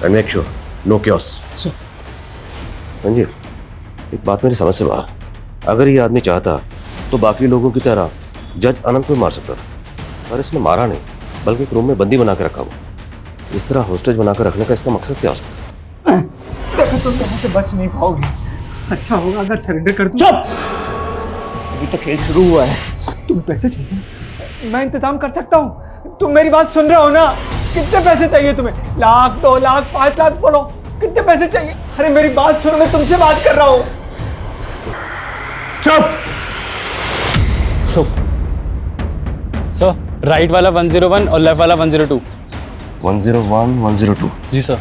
and make sure no chaos. Sanjeev, एक बात मेरी समझ से बाहर। अगर ये आदमी चाहता तो बाकी लोगों की तरह जज अनंत को मार सकता था, पर इसने मारा नहीं, बल्कि एक रूम में बंदी बना के रखा हुआ। इस तरह होस्टेज बनाकर रखने का इसका मकसद क्या हो सकता है? देखो तुम यहाँ से बच नहीं पाओगे। अच्छा होगा अगर सरेंडर कर दूं। चुप! अभी तो खेल शुरू हुआ है। तुम्हें पैसे चाहिए? मैं इंतजाम कर सकता हूँ। तुम मेरी बात सुन रहे हो ना? कितने पैसे चाहिए तुम्हें? 1 लाख, 2 लाख, 5 लाख? बोलो कितने पैसे चाहिए? अरे मेरी बात सुनो, मैं तुमसे बात कर रहा हूँ। चुप! चुप। सर राइट वाला 101 और लेफ्ट वाला 102। 101, 102। जी सर।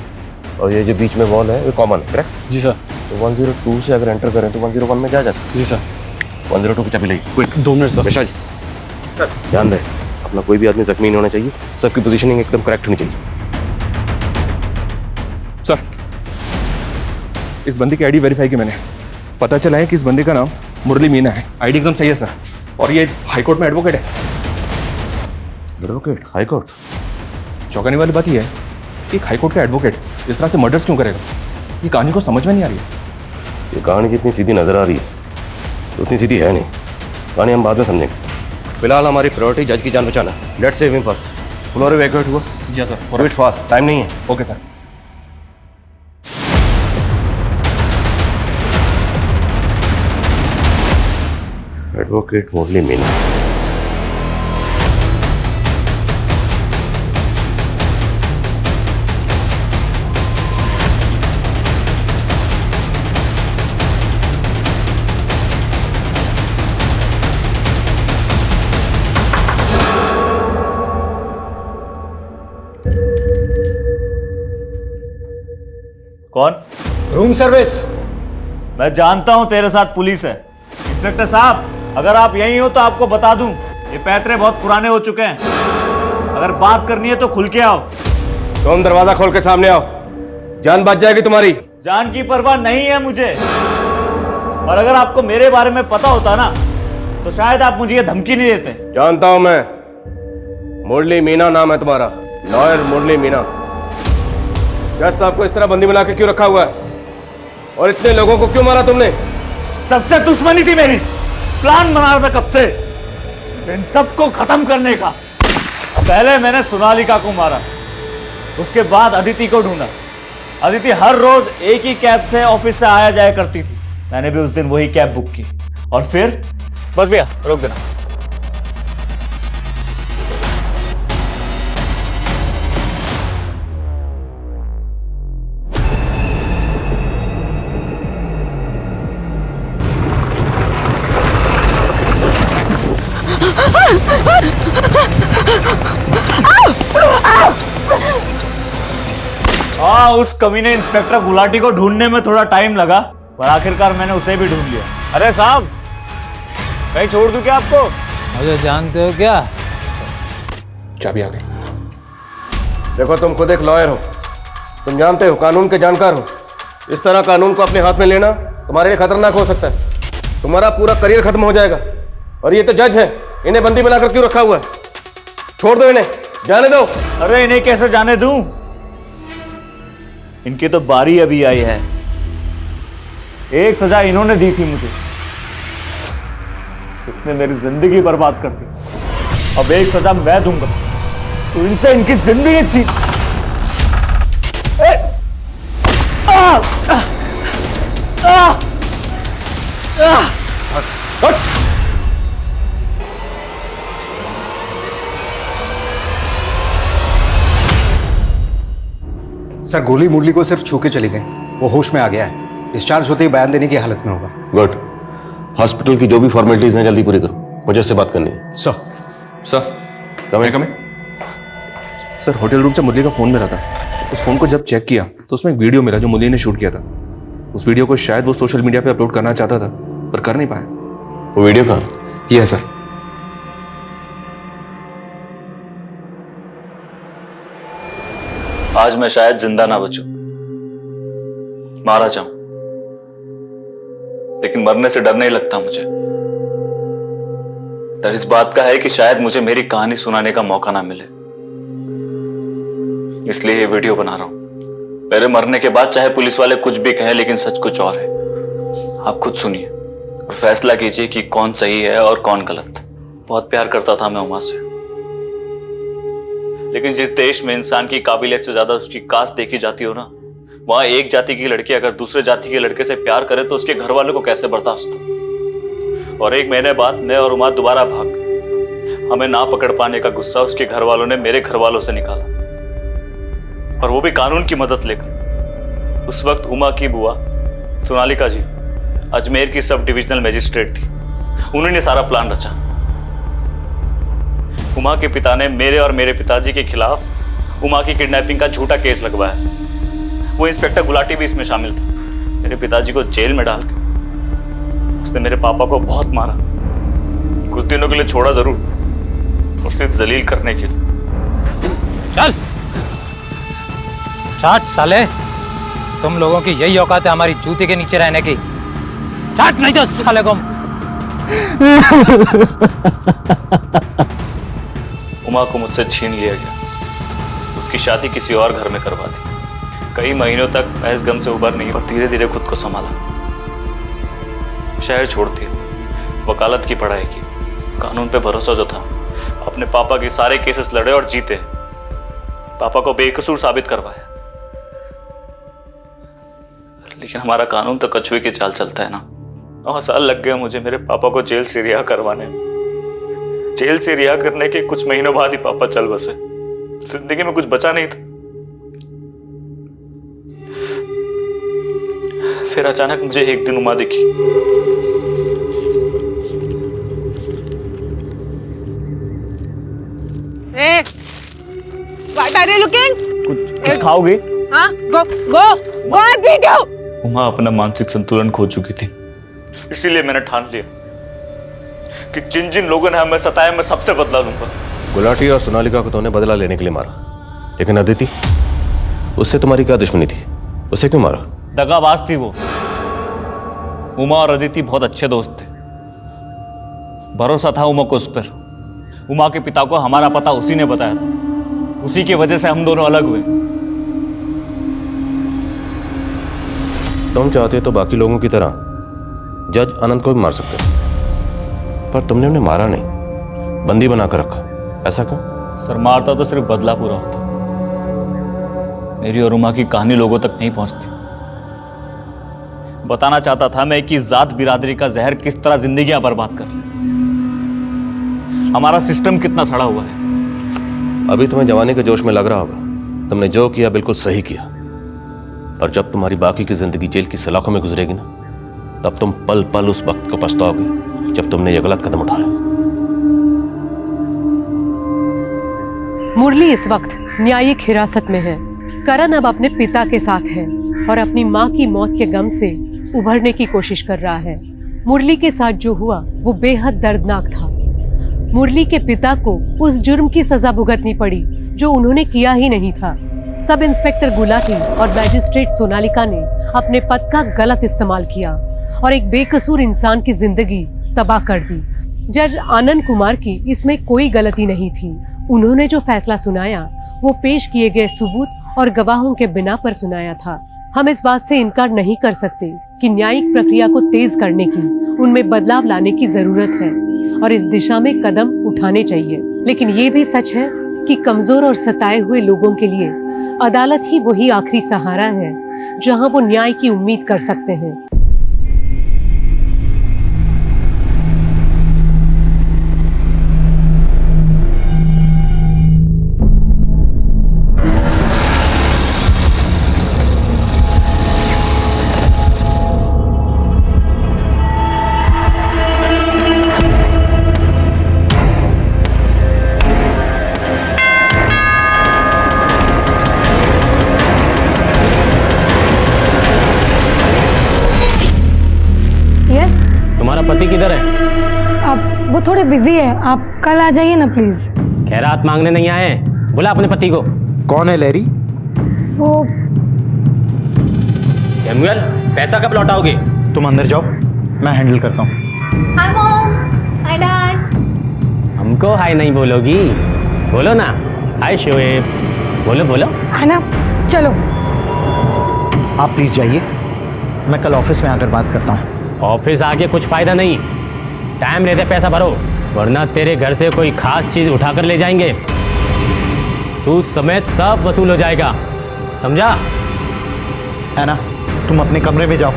और ये जो बीच में वॉल है वो कॉमन, करेक्ट? जी सर। तो 102 से अगर एंटर करें तो 101 में जा सकते? जी सर। 102 की चाबी ली, quick. 2 minute sir. Mishra ji ध्यान दें, अपना कोई भी आदमी जख्मी नहीं होना चाहिए, सबकी पोजीशनिंग एकदम करेक्ट होनी चाहिए। सर इस बंदी की आईडी वेरीफाई की मैंने, पता चला है कि इस बंदी का नाम मुरली मीना है। आईडी एकदम सही है सर, और ये हाईकोर्ट में एडवोकेट है। Advocate high court? चौंकाने वाली बात यह है कि एक हाईकोर्ट का एडवोकेट इस तरह से मर्डर्स क्यों करेगा? ये कहानी को समझ में नहीं आ रही है। ये कहानी जितनी सीधी नजर आ रही है उतनी सीधी है नहीं। कहानी हम बाद में समझेंगे। फिलहाल हमारी प्रायोरिटी जज की जान बचाना। Let's save him first. Floor evacuate हुआ? जी सर। फॉरवर्ड फास्ट, टाइम नहीं है। Okay sir. एडवोकेट मुरली मीना। कौन? Room service. मैं जानता हूं तेरे साथ पुलिस है। इंस्पेक्टर साहब, अगर आप यहीं हो तो आपको बता दूं, ये पैतरे बहुत पुराने हो चुके हैं। अगर बात करनी है तो खुल के आओ। तुम दरवाजा खोल के सामने आओ, जान बच जाएगी तुम्हारी। जान की परवाह नहीं है मुझे, और अगर आपको मेरे बारे में पता होता ना तो शायद आप मुझे ये धमकी नहीं देते। जानता हूं मैं, मुरली मीना नाम है तुम्हारा, लॉयर मुरली मीना। जज साहब को इस तरह बंदी बना के क्यों रखा हुआ है, और इतने लोगों को क्यों मारा तुमने? सबसे दुश्मनी थी मेरी, प्लान बना रहा था कब से इन सबको खत्म करने का। पहले मैंने सोनालिका को मारा, उसके बाद अदिति को ढूंढा। अदिति हर रोज एक ही कैब से ऑफिस से आया जाया करती थी। मैंने भी उस दिन वही कैब बुक की, और फिर बस भैया रोक देना। हाँ, उस कमीने इंस्पेक्टर गुलाटी को ढूंढने में थोड़ा टाइम लगा, पर आखिरकार मैंने उसे भी ढूंढ लिया। अरे साहब, कहीं छोड़ दूं क्या आपको? मुझे जानते हो क्या? चाबी आ गई। देखो, तुम खुद एक लॉयर हो, तुम जानते हो, कानून के जानकार हो। इस तरह कानून को अपने हाथ में लेना तुम्हारे लिए खतरनाक हो सकता है। तुम्हारा पूरा करियर खत्म हो जाएगा। और ये तो जज है, इन्हें बंदी बनाकर क्यों रखा हुआ है? छोड़ दो इन्हें, जाने दो। अरे इन्हें कैसे जाने दूं? इनकी तो बारी अभी आई है। एक सजा इन्होंने दी थी मुझे, जिसने मेरी जिंदगी बर्बाद कर दी। अब एक सजा मैं दूंगा, तो इनसे इनकी जिंदगी छीन। सर, गोली मुरली को सिर्फ छू के चली गई, वो होश में आ गया है। डिस्चार्ज होते ही बयान देने की हालत में होगा। गुड। हॉस्पिटल की जो भी फॉर्मेलिटीज हैं जल्दी पूरी करो, मुझे उससे बात करनी है। सर कम सर, होटल रूम से मुरली का फोन मिला था। उस फोन को जब चेक किया तो उसमें एक वीडियो मिला जो मुरली ने शूट किया था। उस वीडियो को शायद वो सोशल मीडिया पे अपलोड करना चाहता था, पर कर नहीं पाया। वो वीडियो कहाँ? ये है सर। आज मैं शायद जिंदा ना बचूं, मारा जाऊं, लेकिन मरने से डर नहीं लगता मुझे। डर इस बात का है कि शायद मुझे मेरी कहानी सुनाने का मौका ना मिले, इसलिए ये वीडियो बना रहा हूं। मेरे मरने के बाद चाहे पुलिस वाले कुछ भी कहें, लेकिन सच कुछ और है। आप खुद सुनिए और फैसला कीजिए कि कौन सही है और कौन गलत। बहुत प्यार करता था मैं उमा से, लेकिन जिस देश में इंसान की काबिलियत से ज्यादा उसकी कास्ट देखी जाती हो ना, वहां एक जाति की लड़की अगर दूसरे जाति के लड़के से प्यार करे तो उसके घर वालों को कैसे बर्दाश्त हो। और 1 महीने बाद मैं और उमा दोबारा भाग। हमें ना पकड़ पाने का गुस्सा उसके घर वालों ने मेरे घर वालों से निकाला, और वो भी कानून की मदद लेकर। उस वक्त उमा की बुआ सोनालिका जी अजमेर की सब डिविजनल मजिस्ट्रेट थी। उन्होंने सारा प्लान रचा। उमा के पिता ने मेरे और मेरे पिताजी के खिलाफ उमा की किडनैपिंग का झूठा केस लगवाया। वो इंस्पेक्टर गुलाटी भी इसमें शामिल था। मेरे पिताजी को जेल में डाल के उसने मेरे पापा को बहुत मारा। कुछ दिनों के लिए छोड़ा जरूर, और सिर्फ जलील करने के लिए। चल चाट साले, तुम लोगों की यही औकात है हमारी जूते के नीचे रहने की। चाट नहीं तो साले को। उमा को मुझसे छीन लिया गया। उसकी शादी किसी और घर में करवा दी। कई महीनों तक मैं इस गम से उबर नहीं, पर धीरे धीरे खुद को संभाला। शहर छोड़ दिया, वकालत की पढ़ाई की, कानून पे भरोसा जो था। अपने पापा के सारे केसेस लड़े और जीते। पापा को बेकसूर साबित करवाया। लेकिन हमारा कानून तो कछुए की चाल चलता है ना। 9 साल लग गए मुझे मेरे पापा को जेल से रिहा करवाने में। जेल से रिहा करने के कुछ महीनों बाद ही पापा चल बसे। जिंदगी में कुछ बचा नहीं था। फिर अचानक मुझे एक दिन उमा दिखी। What are you looking? कुछ खाओगे? हाँ, go and beat you. Uma अपना मानसिक संतुलन खो चुकी थी। इसीलिए मैंने ठान लिया कि जिन जिन लोगों ने हमें सताया, मैं सबसे बदला लूंगा। गुलाटी और सोनालिका को तूने बदला लेने के लिए मारा, लेकिन अदिति, उससे तुम्हारी क्या दुश्मनी थी? उसे क्यों मारा? दगाबाज थी वो। उमा और अदिति बहुत अच्छे दोस्त थे। भरोसा था उमा को उस पर। उमा के पिता को हमारा पता उसी ने बताया था। उसी की वजह से हम दोनों अलग हुए। तुम चाहते तो बाकी लोगों की तरह जज अनंत को भी मार सकते, पर तुमने उन्हें मारा नहीं, बंदी बनाकर रखा। ऐसा क्यों? सर, मारता तो सिर्फ बदला पूरा होता। मेरी और उमा की कहानी लोगों तक नहीं पहुंचती। बताना चाहता था मैं कि जात बिरादरी का जहर किस तरह जिंदगियां बर्बाद कर रहा है। हमारा सिस्टम कितना सड़ा हुआ है। अभी तुम्हें जवानी के जोश में लग रहा होगा तुमने जो किया बिल्कुल सही किया, और जब तुम्हारी बाकी की जिंदगी जेल की सलाखों में गुजरेगी ना, तब तुम पल पल उस वक्त को पछताओगे जब तुमने ये गलत कदम उठाया। मुरली इस वक्त न्यायिक हिरासत में है। करण अब अपने पिता के साथ है और अपनी माँ की मौत के गम से उभरने की कोशिश कर रहा है। मुरली के साथ जो हुआ वो बेहद दर्दनाक था। मुरली के पिता को उस जुर्म की सजा भुगतनी पड़ी जो उन्होंने किया ही नहीं था। सब इंस्पेक्टर गुलाटी और मैजिस्ट्रेट सोनालिका ने अपने पद का गलत इस्तेमाल किया और एक बेकसूर इंसान की जिंदगी तबाह कर दी। जज आनंद कुमार की इसमें कोई गलती नहीं थी। उन्होंने जो फैसला सुनाया वो पेश किए गए सबूत और गवाहों के बिना पर सुनाया था। हम इस बात से इनकार नहीं कर सकते कि न्यायिक प्रक्रिया को तेज करने की, उनमें बदलाव लाने की जरूरत है और इस दिशा में कदम उठाने चाहिए। लेकिन ये भी सच है कि कमजोर और सताए हुए लोगों के लिए अदालत ही वही आखिरी सहारा है जहां वो न्याय की उम्मीद कर सकते हैं। पति किधर है? अब वो थोड़े बिजी है, आप कल आ जाइए ना प्लीज। खैरात मांगने नहीं आए, बुला अपने पति को। कौन है लैरी? वो सैमुअल, पैसा कब लौटाओगे? तुम अंदर जाओ, मैं हैंडल करता हूँ। Hi mom, hi dad. हमको हाय नहीं बोलोगी? बोलो ना, हाय शोएब, बोलो बोलो। आना, चलो। आप प्लीज जाइए, मैं कल ऑफिस में आकर बात करता हूँ। ऑफिस आके कुछ फायदा नहीं, टाइम लेते पैसा भरो, वरना तेरे घर से कोई खास चीज उठाकर ले जाएंगे। सूद समेत सब वसूल हो जाएगा, समझा? है ना? तुम अपने कमरे में जाओ।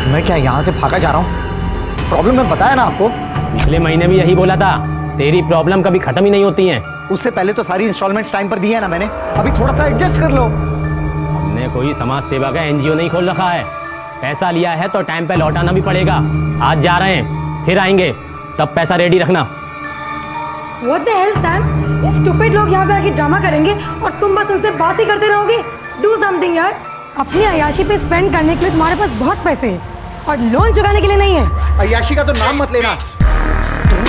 मैं क्या यहाँ से भागा जा रहा हूँ? प्रॉब्लम मैं बताया ना आपको। पिछले महीने भी यही बोला था, तेरी प्रॉब्लम कभी खत्म ही नहीं होती हैं। उससे पहले तो सारी इंस्टॉलमेंट्स टाइम पर दी है ना मैंने, अभी थोड़ा सा एडजस्ट कर लो। हमने कोई समाज सेवा का एनजीओ नहीं खोल रखा है, पैसा लिया है तो टाइम पे लौटाना भी पड़ेगा। आज जा रहे हैं, फिर आएंगे, तब पैसा रेडी रखना। What the hell, Sam? ये स्टूपिड लोग यहाँ पे आके ड्रामा करेंगे और तुम बस उनसे बात ही करते रहोगे। Do something यार। अपनी अय्याशी पे स्पेंड करने के लिए तुम्हारे पास बहुत पैसे हैं और लोन चुकाने के लिए नहीं है। अय्याशी का तो नाम मत लेना। तुम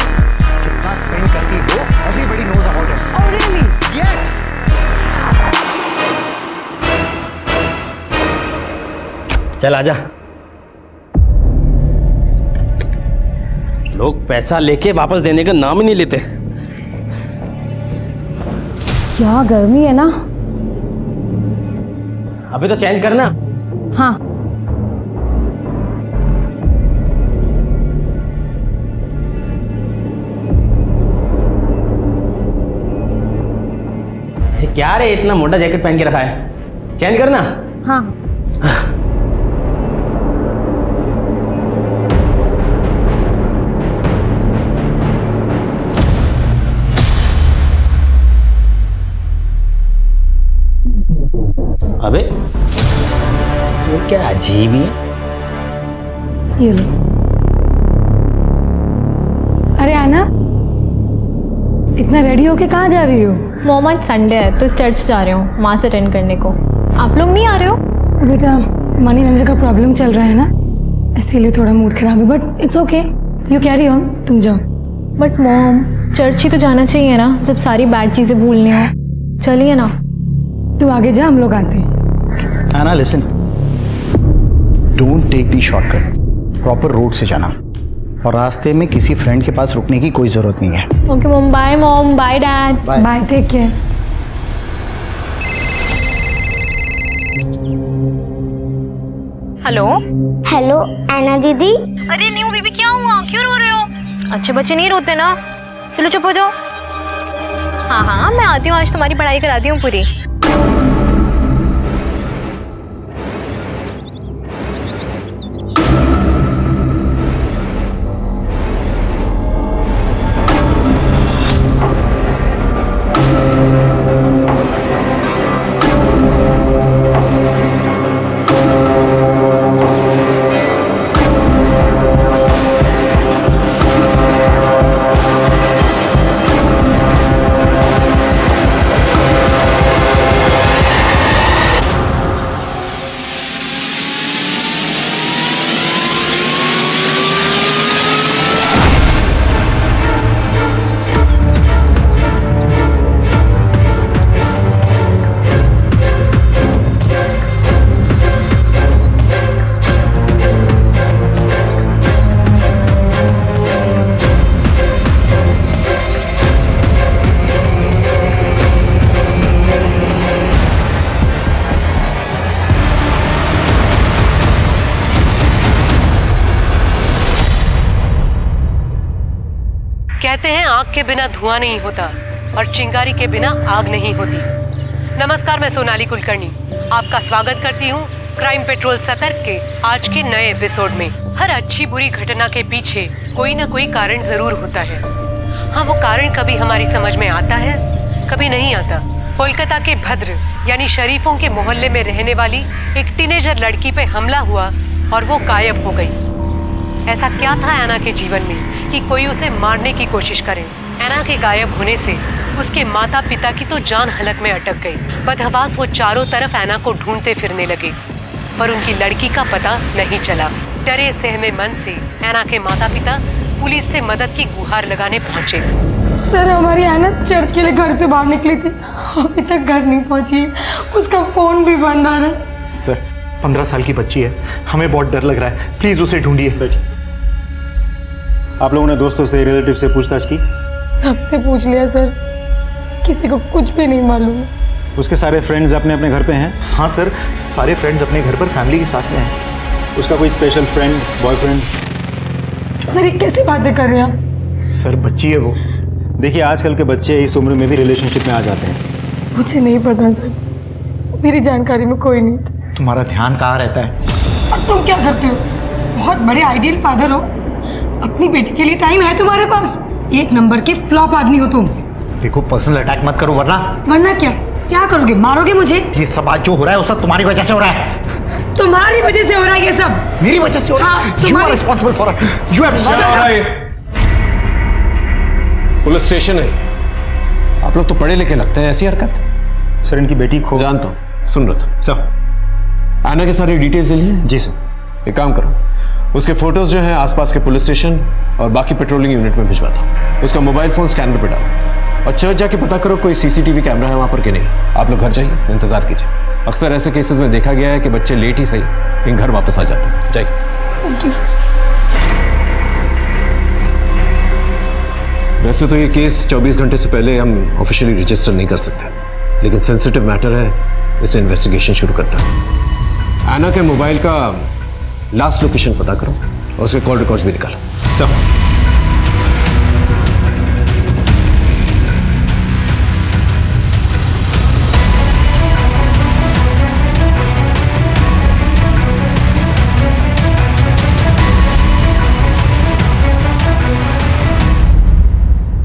कितना स्पेंड करती हो, everybody knows about it. Oh really? Yes. चल आजा। लोग पैसा लेके वापस देने का नाम ही नहीं लेते। क्या गर्मी है ना। अभी तो चेंज करना। हाँ। क्या रे, इतना मोटा जैकेट पहन के रखा है, चेंज करना। हाँ। अबे ये क्या अजीब ही है। ये लो। अरे आना, इतना रेडी होके कहाँ जा रही हो? मोहम्मद संडे है तो चर्च जा रही हूँ माँ से अटेंड करने को। आप लोग नहीं आ रहे हो? बेटा मनी लेंडर का प्रॉब्लम चल रहा है ना, इसीलिए थोड़ा मूड खराब है, but it's okay, you carry on, तुम जाओ। बट मॉम, चर्च ही तो जाना चाहिए ना जब सारी बैड चीज़ें भूलनी हो। चलिए ना। तू आगे जा, हम लोग आते हैं। Anna, listen. Don't take the shortcut. Proper road से जाना और रास्ते में किसी फ्रेंड के पास रुकने की कोई जरूरत नहीं है। Okay mom, bye mom, bye dad. Bye, take care. Hello hello Anna दीदी। अरे न्यू बेबी, क्या हुआ, क्यों रो रहे हो? अच्छे बच्चे नहीं रोते ना, चलो चुप हो जाओ। हाँ हाँ, मैं आती हूँ, आज तुम्हारी पढ़ाई कराती हूँ पूरी। आग के बिना धुआं नहीं होता और चिंगारी के बिना आग नहीं होती। नमस्कार, मैं सोनाली कुलकर्णी आपका स्वागत करती हूँ क्राइम पेट्रोल सतर्क के आज के नए एपिसोड में। हर अच्छी बुरी घटना के पीछे कोई ना कोई कारण जरूर होता है। हाँ, वो कारण कभी हमारी समझ में आता है, कभी नहीं आता। कोलकाता के भद्र यानी शरीफों के मोहल्ले में रहने वाली एक टीनेजर लड़की पे हमला हुआ और वो गायब हो गई। ऐसा क्या था ऐना के जीवन में कि कोई उसे मारने की कोशिश करे? ऐना के गायब होने से उसके माता पिता की तो जान हलक में अटक गई। बदहवास वो चारों तरफ ऐना को ढूंढते फिरने लगे, पर उनकी लड़की का पता नहीं चला। डरे सहमे मन से ऐना के माता पिता पुलिस से मदद की गुहार लगाने पहुंचे। सर, हमारी ऐना चर्च के लिए घर से बाहर निकली थी, अभी तक घर नहीं पहुंची। उसका फोन भी बंद आ रहा है। सर, 15 साल की बच्ची है, हमें बहुत डर लग रहा है, प्लीज उसे ढूंढिए। आप लोगों ने दोस्तों से, रिलेटिव से पूछताछ की? सबसे पूछ लिया सर, किसी को कुछ भी नहीं मालूम। उसके सारे फ्रेंड्स अपने अपने घर पे हैं? हाँ सर, सारे फ्रेंड्स अपने घर पर फैमिली के साथ में हैं। उसका कोई स्पेशल फ्रेंड, बॉयफ्रेंड? सर, ये कैसी बातें कर रहे हैं आप? सर, बच्ची है वो। देखिए, आजकल के बच्चे इस उम्र में भी रिलेशनशिप में आ जाते हैं। मुझे नहीं पता सर, मेरी जानकारी में कोई नहीं था। तुम्हारा ध्यान कहाँ रहता है? और तुम क्या करते हो? बहुत बड़े आइडियल फादर हो, अपनी बेटी के लिए टाइम है तुम्हारे पास? एक नंबर के फ्लॉप आदमी हो तुम। देखो, पर्सनल अटैक मत करो, वरना क्या क्या करोगे? मारोगे मुझे? ये सब आज जो हो रहा है वो सब तुम्हारी वजह से हो रहा है। तुम्हारी वजह से हो रहा है ये सब? मेरी वजह से हो रहा है? You are responsible for it. You have police station है, आप लोग तो पढ़े लिखे लगते हैं, ऐसी हरकत? सर, इनकी बेटी खो। जानता हूँ, सुन रहा था। सर, ऐना के सारे डिटेल्स ले लिए? जी सर। एक काम करो, उसके फोटोज जो हैं आसपास के पुलिस स्टेशन और बाकी पेट्रोलिंग यूनिट में भिजवाता हूँ। उसका मोबाइल फोन स्कैनर पे डालो और चर्च जाके पता करो कोई सीसीटीवी कैमरा है वहाँ पर कि नहीं। आप लोग घर जाइए, इंतजार कीजिए। अक्सर ऐसे केसेस में देखा गया है कि बच्चे लेट ही सही लेकिन घर वापस आ जाते हैं। जाइए। Thank you sir. वैसे तो ये केस 24 घंटे से पहले हम ऑफिशियली रजिस्टर नहीं कर सकते, लेकिन सेंसिटिव मैटर है, इसलिए इन्वेस्टिगेशन शुरू करता है। ऐना के मोबाइल का लास्ट लोकेशन पता करो और उसके कॉल रिकॉर्ड्स भी निकालो। सर,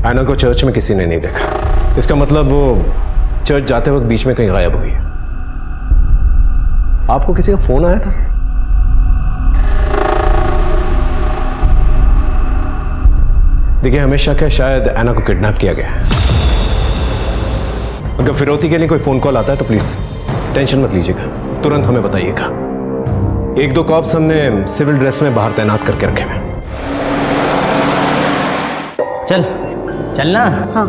ऐना को चर्च में किसी ने नहीं देखा, इसका मतलब वो चर्च जाते वक्त बीच में कहीं गायब हुई। आपको किसी का फोन आया था? देखिए, हमें शक है शायद ऐना को किडनैप किया गया है। अगर फिरौती के लिए कोई फोन कॉल आता है तो प्लीज टेंशन मत लीजिएगा, तुरंत हमें बताइएगा। 1-2 कॉप्स हमने सिविल ड्रेस में बाहर तैनात करके रखे हैं। चलना। हाँ।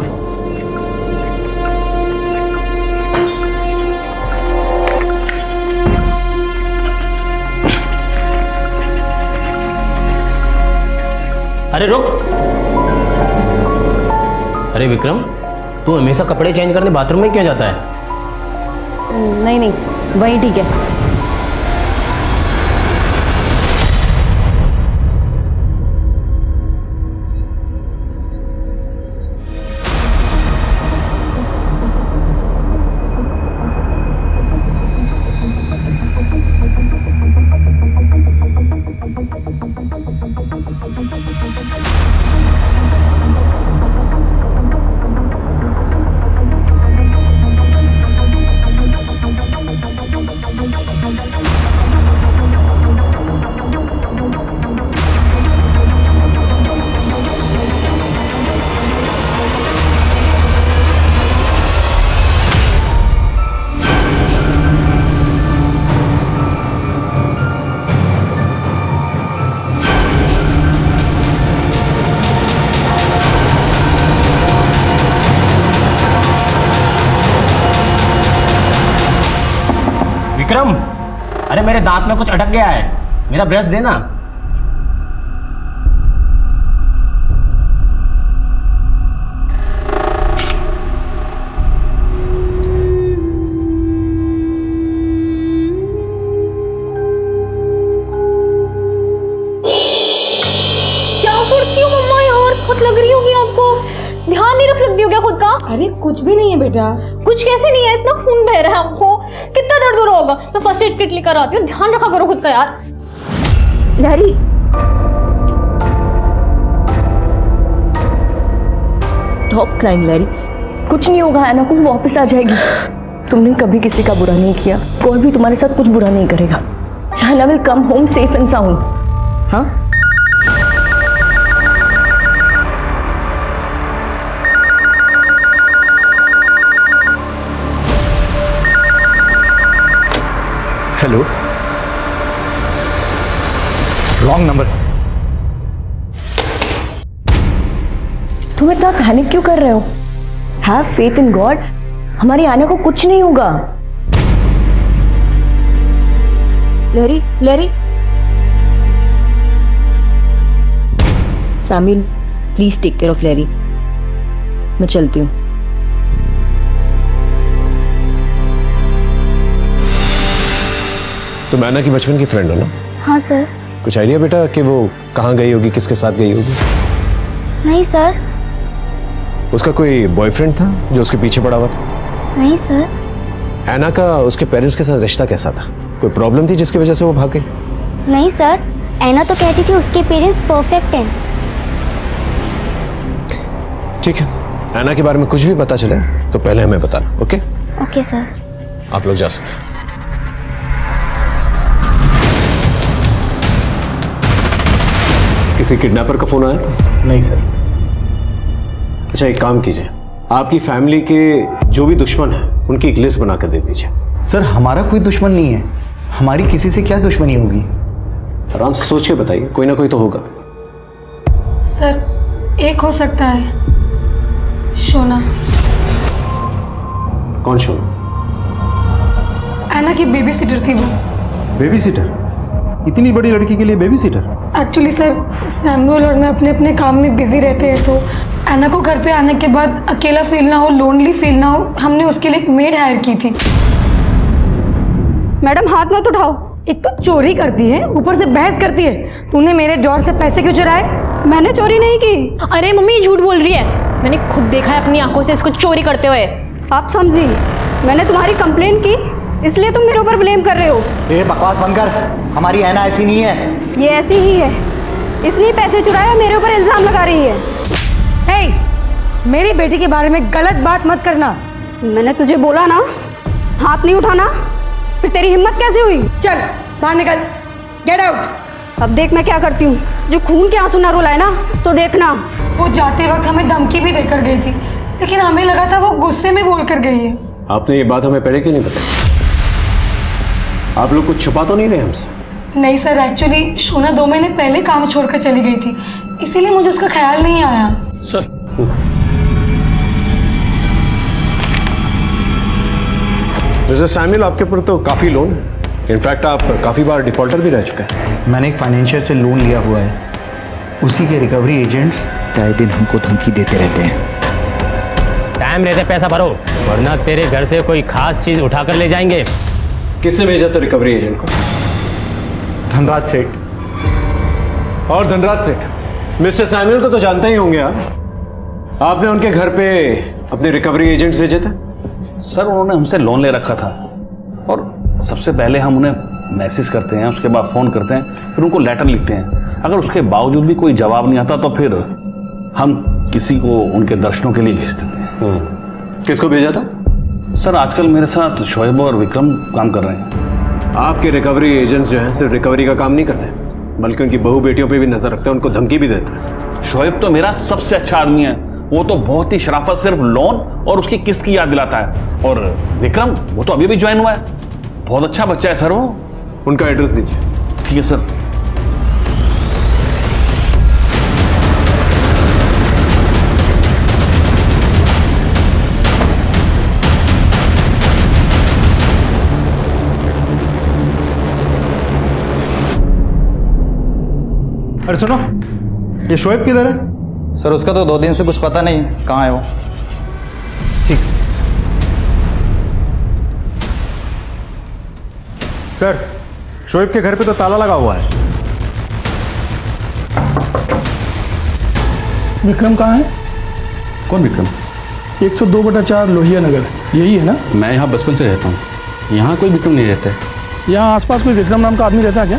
अरे रुक। अरे विक्रम, तू हमेशा कपड़े चेंज करने बाथरूम में क्यों जाता है? नहीं, वही ठीक है। विक्रम, अरे मेरे दांत में कुछ अटक गया है, मेरा ब्रश देना। क्या करती हो मम्मा यार, बहुत लग रही होगी आपको। कुछ भी नहीं है बेटा। कुछ कैसे नहीं है? इतना खून बह रहा है आपको, कितना दर्द हो रहा होगा। मैं फर्स्ट एड किट लेकर आती हूँ, ध्यान रखा करो खुद का यार। लहरी, स्टॉप क्राइंग लहरी, कुछ नहीं होगा, ऐना को वापस आ जाएगी। तुमने कभी किसी का बुरा नहीं किया, कोई भी तुम्हारे साथ कुछ बुरा नहीं करेगा। Anna will come home safe and sound. हाँ, हेलो, रॉन्ग नंबर। तुम इतना पैनिक क्यों कर रहे हो? हैव फेथ इन गॉड, हमारी आने को कुछ नहीं होगा। लहरी, लहरी, सामिल प्लीज टेक केयर ऑफ लहरी। मैं चलती हूँ। तुम ऐना की बचपन की फ्रेंड हो ना? हाँ सर। कुछ आइडिया बेटा कि वो कहाँ गई होगी, किसके साथ गई होगी? नहीं सर। उसका कोई बॉयफ्रेंड था जो उसके पीछे पड़ा हुआ था? नहीं सर। ऐना का उसके पेरेंट्स के साथ रिश्ता कैसा था? कोई प्रॉब्लम थी जिसकी वजह से वो भाग गई? नहीं सर, ऐना तो कहती थी उसके पेरेंट्स परफेक्ट हैं। ठीक है, ऐना के बारे में कुछ भी पता चले तो पहले हमें बताना। ओके? Okay sir. आप लोग जा सकते। किसी किडनैपर का फोन आया था? नहीं सर। अच्छा, एक काम कीजिए, आपकी फैमिली के जो भी दुश्मन है उनकी एक लिस्ट बनाकर दे दीजिए। सर, हमारा कोई दुश्मन नहीं है, हमारी किसी से क्या दुश्मनी होगी? आराम से सोच के बताइए, कोई ना कोई तो होगा। सर, एक हो सकता है, शोना। कौन शोना? ऐना की बेबी सिटर थी वो। Baby sitter? इतनी बड़ी लड़की के लिए baby sitter? Actually sir, Samuel और मैं अपने अपने काम में बिजी रहते हैं, तो ऐना को घर पे आने के बाद अकेला फील ना हो, लोनली फील ना हो, हमने उसके लिए एक मेड हायर की थी। मैडम हाथ मत उठाओ। एक तो चोरी करती है, ऊपर से बहस करती है। तूने मेरे ड्रॉर से पैसे क्यों चुराए? मैंने चोरी नहीं की। अरे मम्मी झूठ बोल रही है, मैंने खुद देखा है अपनी आंखों से इसको चोरी करते हुए। आप समझी, मैंने तुम्हारी कंप्लेंट की, इसलिए तुम मेरे ऊपर ब्लेम कर रहे हो। ए बकवास बंद कर, हमारी ऐना ऐसी नहीं है। ये ऐसी ही है, इसलिए पैसे चुराए और मेरे ऊपर इल्जाम लगा रही है। हे, मेरी बेटी के बारे में गलत बात मत करना। मैंने तुझे बोला ना, हाथ नहीं उठाना। फिर तेरी हिम्मत कैसे हुई? चल बाहर निकल, गेट आउट। अब देख मैं क्या करती हूँ। जो खून के आंसू ना रुलाए ना, तो देखना। वो जाते वक्त हमें धमकी भी देकर गई थी, लेकिन हमें लगा था वो गुस्से में बोल कर गई है। आपने ये बात हमें पहले क्यों नहीं बताई? आप लोग कुछ छुपा तो नहीं रहे हमसे? नहीं सर, एक्चुअली शोना 2 महीने पहले काम छोड़कर चली गई थी, इसीलिए मुझे उसका ख्याल नहीं आया। सर, मिस्टर सैमुअल, आपके ऊपर तो काफ़ी लोन है। इनफैक्ट आप काफ़ी बार डिफॉल्टर भी रह चुके हैं। मैंने एक फाइनेंशियर से लोन लिया हुआ है, उसी के रिकवरी एजेंट्स आए दिन हमको धमकी देते रहते हैं। टाइम रहते पैसा भरो, वरना तेरे घर से कोई खास चीज उठाकर ले जाएंगे। किसने भेजा था रिकवरी एजेंट को? धनराज सेठ। और धनराज सेठ मिस्टर सैमुअल को तो जानते ही होंगे आप। आपने उनके घर पे अपने रिकवरी एजेंट्स भेजे थे? सर, उन्होंने हमसे लोन ले रखा था और सबसे पहले हम उन्हें मैसेज करते हैं, उसके बाद फ़ोन करते हैं, फिर उनको लेटर लिखते हैं। अगर उसके बावजूद भी कोई जवाब नहीं आता तो फिर हम किसी को उनके दर्शनों के लिए भेज देते हैं। किसको भेजा था? सर, आजकल मेरे साथ शोएब और विक्रम काम कर रहे हैं। आपके रिकवरी एजेंट्स जो हैं सिर्फ रिकवरी का काम नहीं करते, बल्कि उनकी बहू बेटियों पे भी नजर रखते हैं, उनको धमकी भी देते हैं। शोएब तो मेरा सबसे अच्छा आदमी है, वो तो बहुत ही शराफत सिर्फ लोन और उसकी किस्त की याद दिलाता है। और विक्रम, वो तो अभी भी ज्वाइन हुआ है, बहुत अच्छा बच्चा है सर वो। उनका एड्रेस दीजिए। ठीक है सर। अरे सुनो, ये शोएब किधर है? सर, उसका तो 2 दिन से कुछ पता नहीं कहाँ है वो। ठीक। सर, शोएब के घर पे तो ताला लगा हुआ है। विक्रम कहाँ है? कौन विक्रम? 102/4 लोहिया नगर, यही है ना? मैं यहाँ बचपन से रहता हूँ। यहाँ कोई विक्रम नहीं रहता है। यहाँ आसपास कोई विक्रम नाम का आदमी रहता है क्या?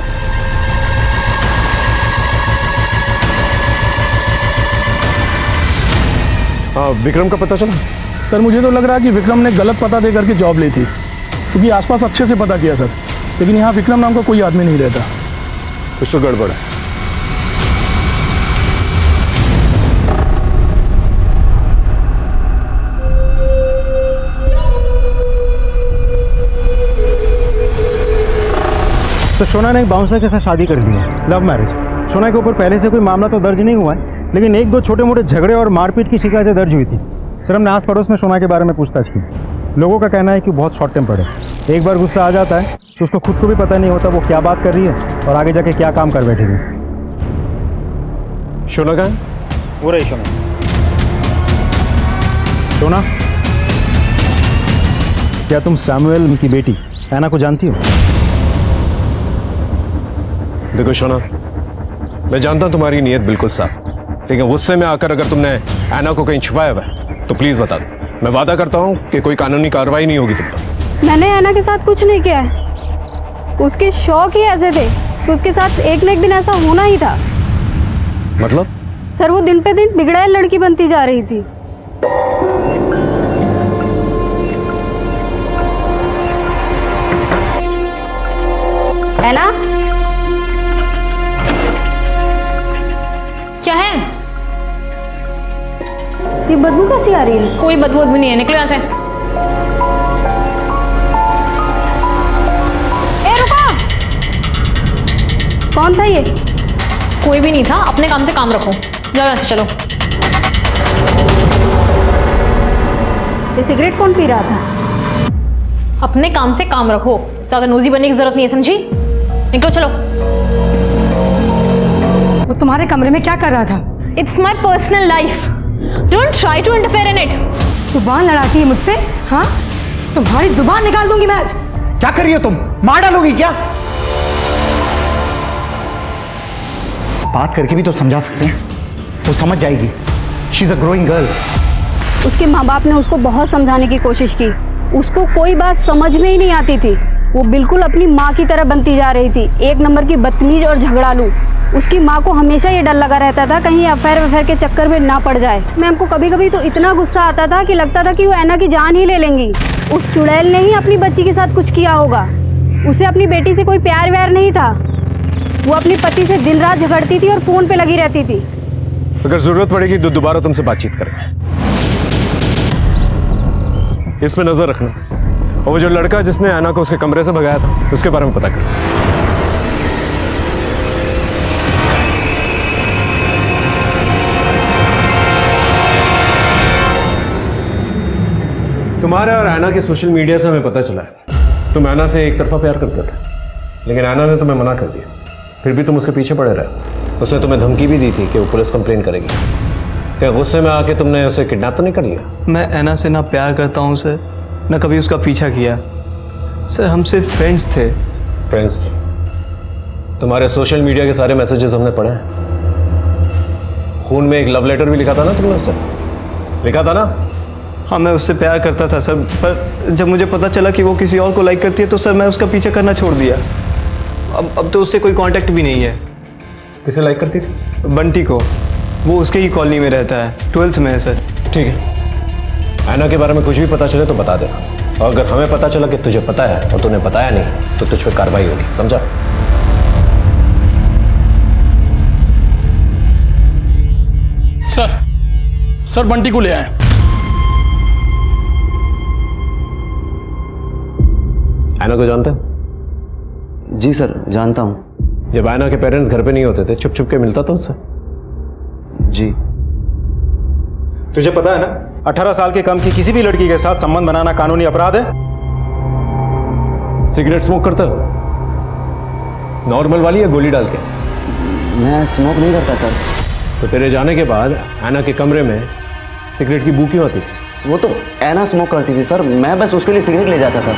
हाँ, विक्रम का पता चला? सर मुझे तो लग रहा है कि विक्रम ने गलत पता दे करके जॉब ली थी, क्योंकि आसपास अच्छे से पता किया सर, लेकिन यहाँ विक्रम नाम का कोई आदमी नहीं रहता। कुछ तो गड़बड़ है। तो शोना ने एक बाउंसर के साथ शादी कर ली है, लव मैरिज। शोना के ऊपर पहले से कोई मामला तो दर्ज नहीं हुआ है, लेकिन एक दो छोटे मोटे झगड़े और मारपीट की शिकायतें दर्ज हुई थी। सर हमने आस पड़ोस में शोना के बारे में पूछताछ की। लोगों का कहना है कि बहुत शॉर्ट टेम्पर्ड है, एक बार गुस्सा आ जाता है तो उसको खुद को भी पता नहीं होता वो क्या बात कर रही है और आगे जाके क्या काम कर बैठेगी। शोना कहाँ है? वो रही शोना। शोना, क्या तुम सैमुअल की बेटी ऐना को जानती हो? देखो शोना, मैं जानता हूँ तुम्हारी नीयत बिल्कुल साफ, लेकिन गुस्से में आकर अगर तुमने ऐना को कहीं छुपाया हुआ है तो प्लीज बता दो। मैं वादा करता हूँ कि कोई कानूनी कार्रवाई नहीं होगी तुम पर। मैंने ऐना के साथ कुछ नहीं किया है, उसके शौक ही ऐसे थे कि उसके साथ एक न एक दिन ऐसा होना ही था। मतलब? सर वो दिन पे दिन बिगड़ैल लड़की बनती जा रही थी। ऐना, क्या है? ये बदबू कैसी आ रही है? कोई बदबू नहीं है, निकलो यहाँ से। ए रुको! कौन था ये? कोई भी नहीं था, अपने काम से काम रखो। जाओ यहाँ से, चलो। ये सिगरेट कौन पी रहा था? अपने काम से काम रखो, ज्यादा नोजी बनने की जरूरत नहीं है, समझी? निकलो, चलो। वो तुम्हारे कमरे में क्या कर रहा था? It's my personal life, don't try to interfere in it. जुबान लड़ाती है मुझसे? हाँ, तुम्हारी जुबान निकाल दूंगी मैं आज। क्या कर रही हो तुम? मार डालोगी क्या? बात करके भी तो समझा सकते हैं, वो समझ जाएगी। She is a growing girl. उसके माँ बाप ने उसको बहुत समझाने की कोशिश की, उसको कोई बात समझ में ही नहीं आती थी। वो बिल्कुल अपनी माँ की तरह बनती जा रही थी, एक नंबर की बदतमीज और झगड़ालू। उसकी माँ को हमेशा ये डर लगा रहता था कहीं अफेयर के चक्कर में ना पड़ जाए। मैम को कभी कभी तो इतना गुस्सा आता था कि लगता था कि वो ऐना की जान ही ले लेंगी। उस चुड़ैल ने ही अपनी बच्ची के साथ कुछ किया होगा। उसे अपनी बेटी से कोई प्यार व्यार नहीं था। वो अपने पति से दिन रात झगड़ती थी और फोन पे लगी रहती थी। अगर जरूरत पड़ेगी तो दोबारा तुमसे बातचीत करेंगे। इसमें नजर रखना, और वो जो लड़का जिसने ऐना को उसके कमरे से भगाया था उसके बारे में पता करो। तुम्हारे और ऐना के सोशल मीडिया से हमें पता चला है तुम ऐना से एक तरफा प्यार करते थे, लेकिन ऐना ने तुम्हें मना कर दिया, फिर भी तुम उसके पीछे पड़े रहे। उसने तुम्हें धमकी भी दी थी कि वो पुलिस कंप्लेन करेगी। क्या गुस्से में आके तुमने उसे किडनैप तो नहीं कर लिया? मैं ऐना से ना प्यार करता हूँ सर, ना कभी उसका पीछा किया सर। हम सिर्फ फ्रेंड्स थे। फ्रेंड्स? तुम्हारे सोशल मीडिया के सारे मैसेजेस हमने पढ़े हैं। खून में एक लव लेटर भी लिखा था ना तुमने उसे? लिखा था ना? हाँ, मैं उससे प्यार करता था सर, पर जब मुझे पता चला कि वो किसी और को लाइक करती है तो सर मैं उसका पीछा करना छोड़ दिया। अब तो उससे कोई कांटेक्ट भी नहीं है। किसे लाइक करती थी? बंटी को। वो उसके ही कॉलोनी में रहता है, 12th में है सर। ठीक है, ऐना के बारे में कुछ भी पता चले तो बता देना, और अगर हमें पता चला कि तुझे पता है और तूने बताया नहीं तो तुझ पर कार्रवाई होगी, समझा? सर बंटी को ले आए। ऐना को जानते हो? जी सर, जानता हूँ। जब ऐना के पेरेंट्स घर पे नहीं होते थे छुप छुप के मिलता था उससे? जी। तुझे पता है ना, 18 साल के कम की किसी भी लड़की के साथ संबंध बनाना कानूनी अपराध है। सिगरेट स्मोक करते हो? नॉर्मल वाली या गोली डाल के? मैं स्मोक नहीं करता सर। तो तेरे जाने के बाद ऐना के कमरे में सिगरेट की बू क्यों आती थी? वो तो ऐना स्मोक करती थी सर, मैं बस उसके लिए सिगरेट ले जाता था।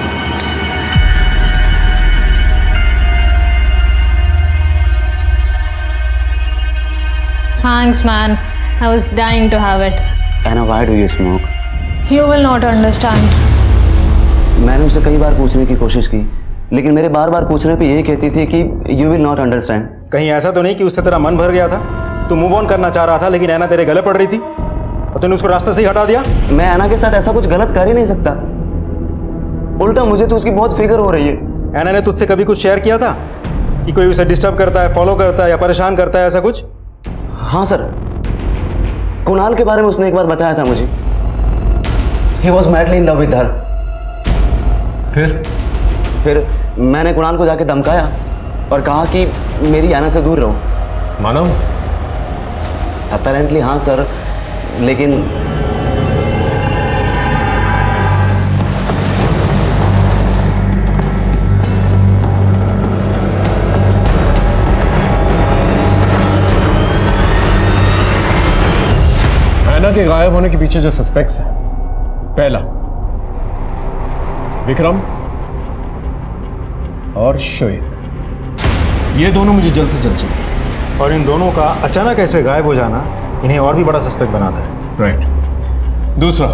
Thanks, man. I was dying to have it. Anna, why do you smoke? You will not understand. मैंने उसे कई बार पूछने की कोशिश की, लेकिन मेरे बार बार पूछने पे यही कहती थी कि यू विल नॉट अंडरस्टैंड। कहीं ऐसा तो नहीं कि उससे तेरा मन भर गया था, तू मूव ऑन करना चाह रहा था, लेकिन ऐना तेरे गले पड़ रही थी और तूने उसको रास्ते से ही हटा दिया? मैं ऐना के साथ ऐसा कुछ गलत कर ही नहीं सकता, उल्टा मुझे तो उसकी बहुत फिक्र हो रही है। ऐना ने तुझसे कभी कुछ शेयर किया था कि कोई उसे डिस्टर्ब करता है, फॉलो करता है या परेशान करता है, ऐसा कुछ? हाँ सर, कुणाल के बारे में उसने एक बार बताया था मुझे। He was madly in love with her. फिर मैंने कुणाल को जाके धमकाया और कहा कि मेरी ऐना से दूर रहो। मानो? अपेरेंटली हाँ सर, लेकिन ऐना के गायब होने के पीछे जो सस्पेक्ट्स हैं, पहला विक्रम और शोएब, ये दोनों मुझे जल्द से जल्द चाहिए। और इन दोनों का अचानक ऐसे गायब हो जाना इन्हें और भी बड़ा सस्पेक्ट बनाता है। राइट। दूसरा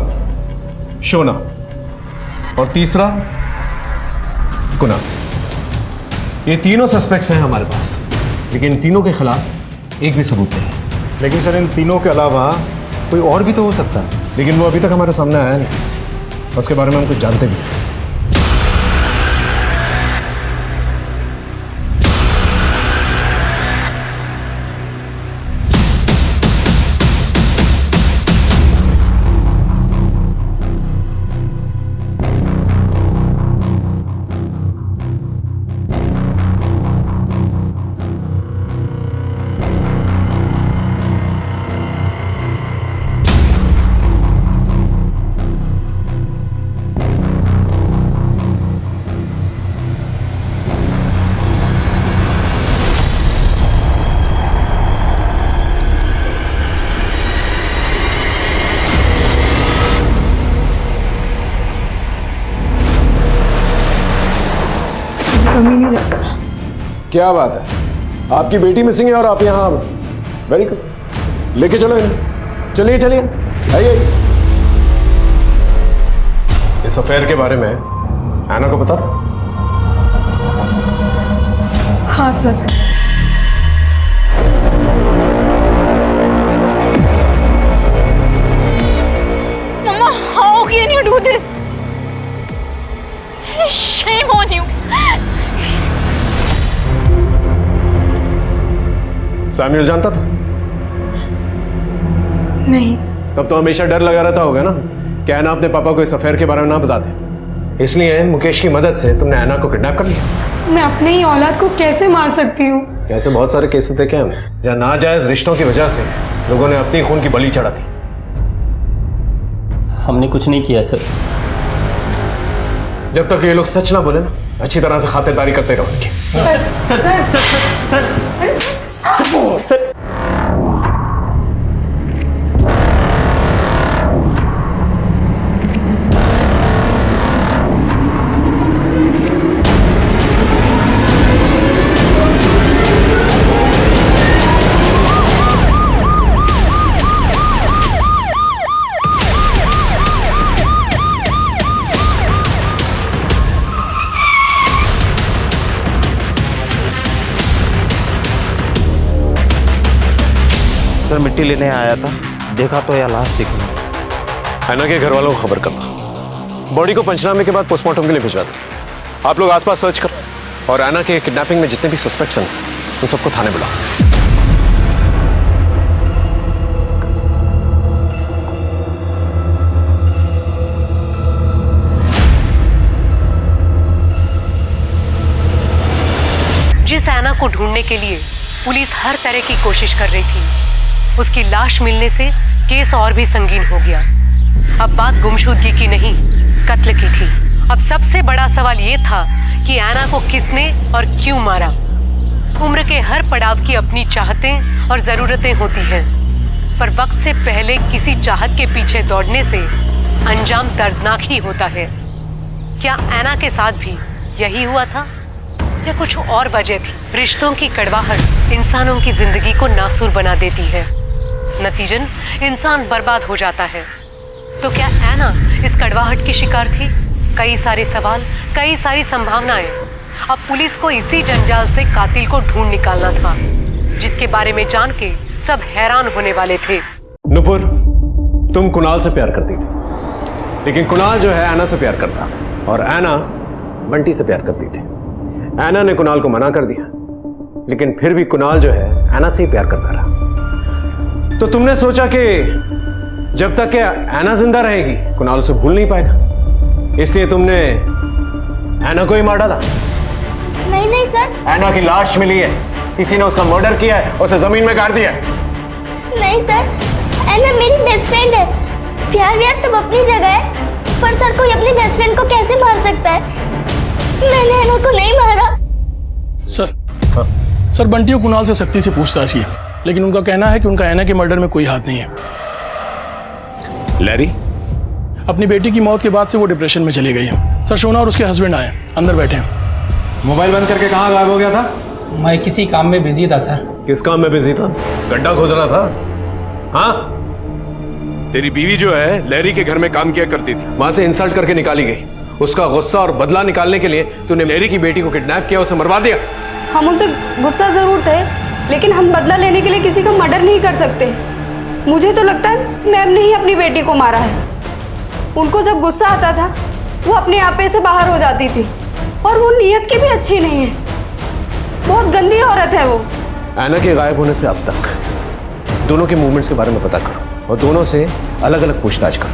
शोना और तीसरा कुणाल। ये तीनों सस्पेक्ट्स हैं हमारे पास, लेकिन इन तीनों के खिलाफ एक भी सबूत नहीं है। लेकिन सर, इन तीनों के अलावा कोई और भी तो हो सकता है। लेकिन वो अभी तक हमारे सामने आया नहीं, उसके बारे में हम कुछ जानते भी नहीं। क्या बात है, आपकी बेटी मिसिंग है और आप यहाँ? वेरी गुड, लेके चलो इन्हें। चलिए चलिए, आइए। इस अफेयर के बारे में ऐना को पता था? हाँ sir. Mama, how can you do this? Shame on you. Samuel जानता था? नहीं। तब तो हमेशा डर लगा रहता होगा ना कि ऐना अपने पापा को इस अफेयर के बारे में ना बता दे, इसलिए मुकेश की मदद से तुमने ऐना को किडनैप कर लिया। मैं अपने ही औलाद को कैसे मार सकती हूँ? ऐसे बहुत सारे केसेस देखे हमने जहाँ नाजायज रिश्तों की वजह से लोगों ने अपनी खून की बलि चढ़ा दी। हमने कुछ नहीं किया सर। जब तक ये लोग सच ना बोले ना, अच्छी तरह से खातिरदारी करते रहो इनकी। सर सर, मिट्टी लेने आया था, देखा तो यह लाश दिख रही। ऐना के घर वालों को खबर करना, बॉडी को पंचनामे के बाद पोस्टमार्टम के लिए भिजवा दो। आप लोग आसपास सर्च करो और ऐना के किडनैपिंग में जितने भी सस्पेक्ट्स हैं उन सबको थाने बुलाओ। जिस ऐना को ढूंढने के लिए पुलिस हर तरह की कोशिश कर रही थी, उसकी लाश मिलने से केस और भी संगीन हो गया। अब बात गुमशुदगी की नहीं, कत्ल की थी। अब सबसे बड़ा सवाल ये था कि ऐना को किसने और क्यों मारा। उम्र के हर पड़ाव की अपनी चाहतें और जरूरतें होती हैं, पर वक्त से पहले किसी चाहत के पीछे दौड़ने से अंजाम दर्दनाक ही होता है। क्या ऐना के साथ भी यही हुआ था या कुछ और वजह थी? रिश्तों की कड़वाहट इंसानों की जिंदगी को नासूर बना देती है, नतीजन इंसान बर्बाद हो जाता है। तो क्या ऐना इस कड़वाहट की शिकार थी? कई सारे सवाल, कई सारी संभावनाएं। अब पुलिस को इसी जंजाल से कातिल को ढूंढ निकालना था, जिसके बारे में जान के सब हैरान होने वाले थे। नुपुर, तुम कुणाल से प्यार करती थी, लेकिन कुणाल जो है ऐना से प्यार करता था, और ऐना बंटी से प्यार करती थी। ऐना ने कुणाल को मना कर दिया, लेकिन फिर भी कुणाल जो है ऐना से ही प्यार करता रहा। तो तुमने सोचा कि जब तक कि ऐना जिंदा रहेगी कुणाल उसे भूल नहीं पाएगा, इसलिए तुमने ऐना को ही मार डाला। नहीं नहीं सर। ऐना की लाश मिली है, किसी ने उसका मर्डर किया है, उसे जमीन में गाड़ दिया है। नहीं सर, ऐना मेरी बेस्ट फ्रेंड है। प्यार व्यार सब अपनी जगह है, पर सर कोई अपनी बेस्ट फ्रेंड को कैसे मार सकता है? मैंने ऐना को नहीं मारा। सर बंटी और कुणाल से सख्ती से पूछताछ की, लेकिन उनका कहना है कि उनका ऐना के मर्डर में कोई हाथ नहीं है। लैरी? अपनी बेटी की मौत के बाद से वो डिप्रेशन में चली गई है। सर शोना और उसके हस्बैंड आए, अंदर बैठे हैं। मोबाइल बंद करके कहाँ गायब हो गया था? मैं किसी काम में बिजी था सर। किस काम में बिजी था? गड्ढा खोद रहा था? हाँ? तेरी बीवी जो है लैरी के घर में काम किया करती थी, वहां से इंसल्ट करके निकाली गई। उसका गुस्सा और बदला निकालने के लिए तूने लैरी की बेटी को किडनैप किया, उसे मरवा दिया। हम उनसे गुस्सा जरूर थे, लेकिन हम बदला लेने के लिए किसी का मर्डर नहीं कर सकते। मुझे तो लगता है मैम ने ही अपनी बेटी को मारा है। उनको जब गुस्सा आता था वो अपने आपे से बाहर हो जाती थी, और वो नीयत की भी अच्छी नहीं है। बहुत गंदी औरत है वो। ऐना के गायब होने से अब तक दोनों के मूवमेंट्स के बारे में पता करो और दोनों से अलग अलग पूछताछ करो।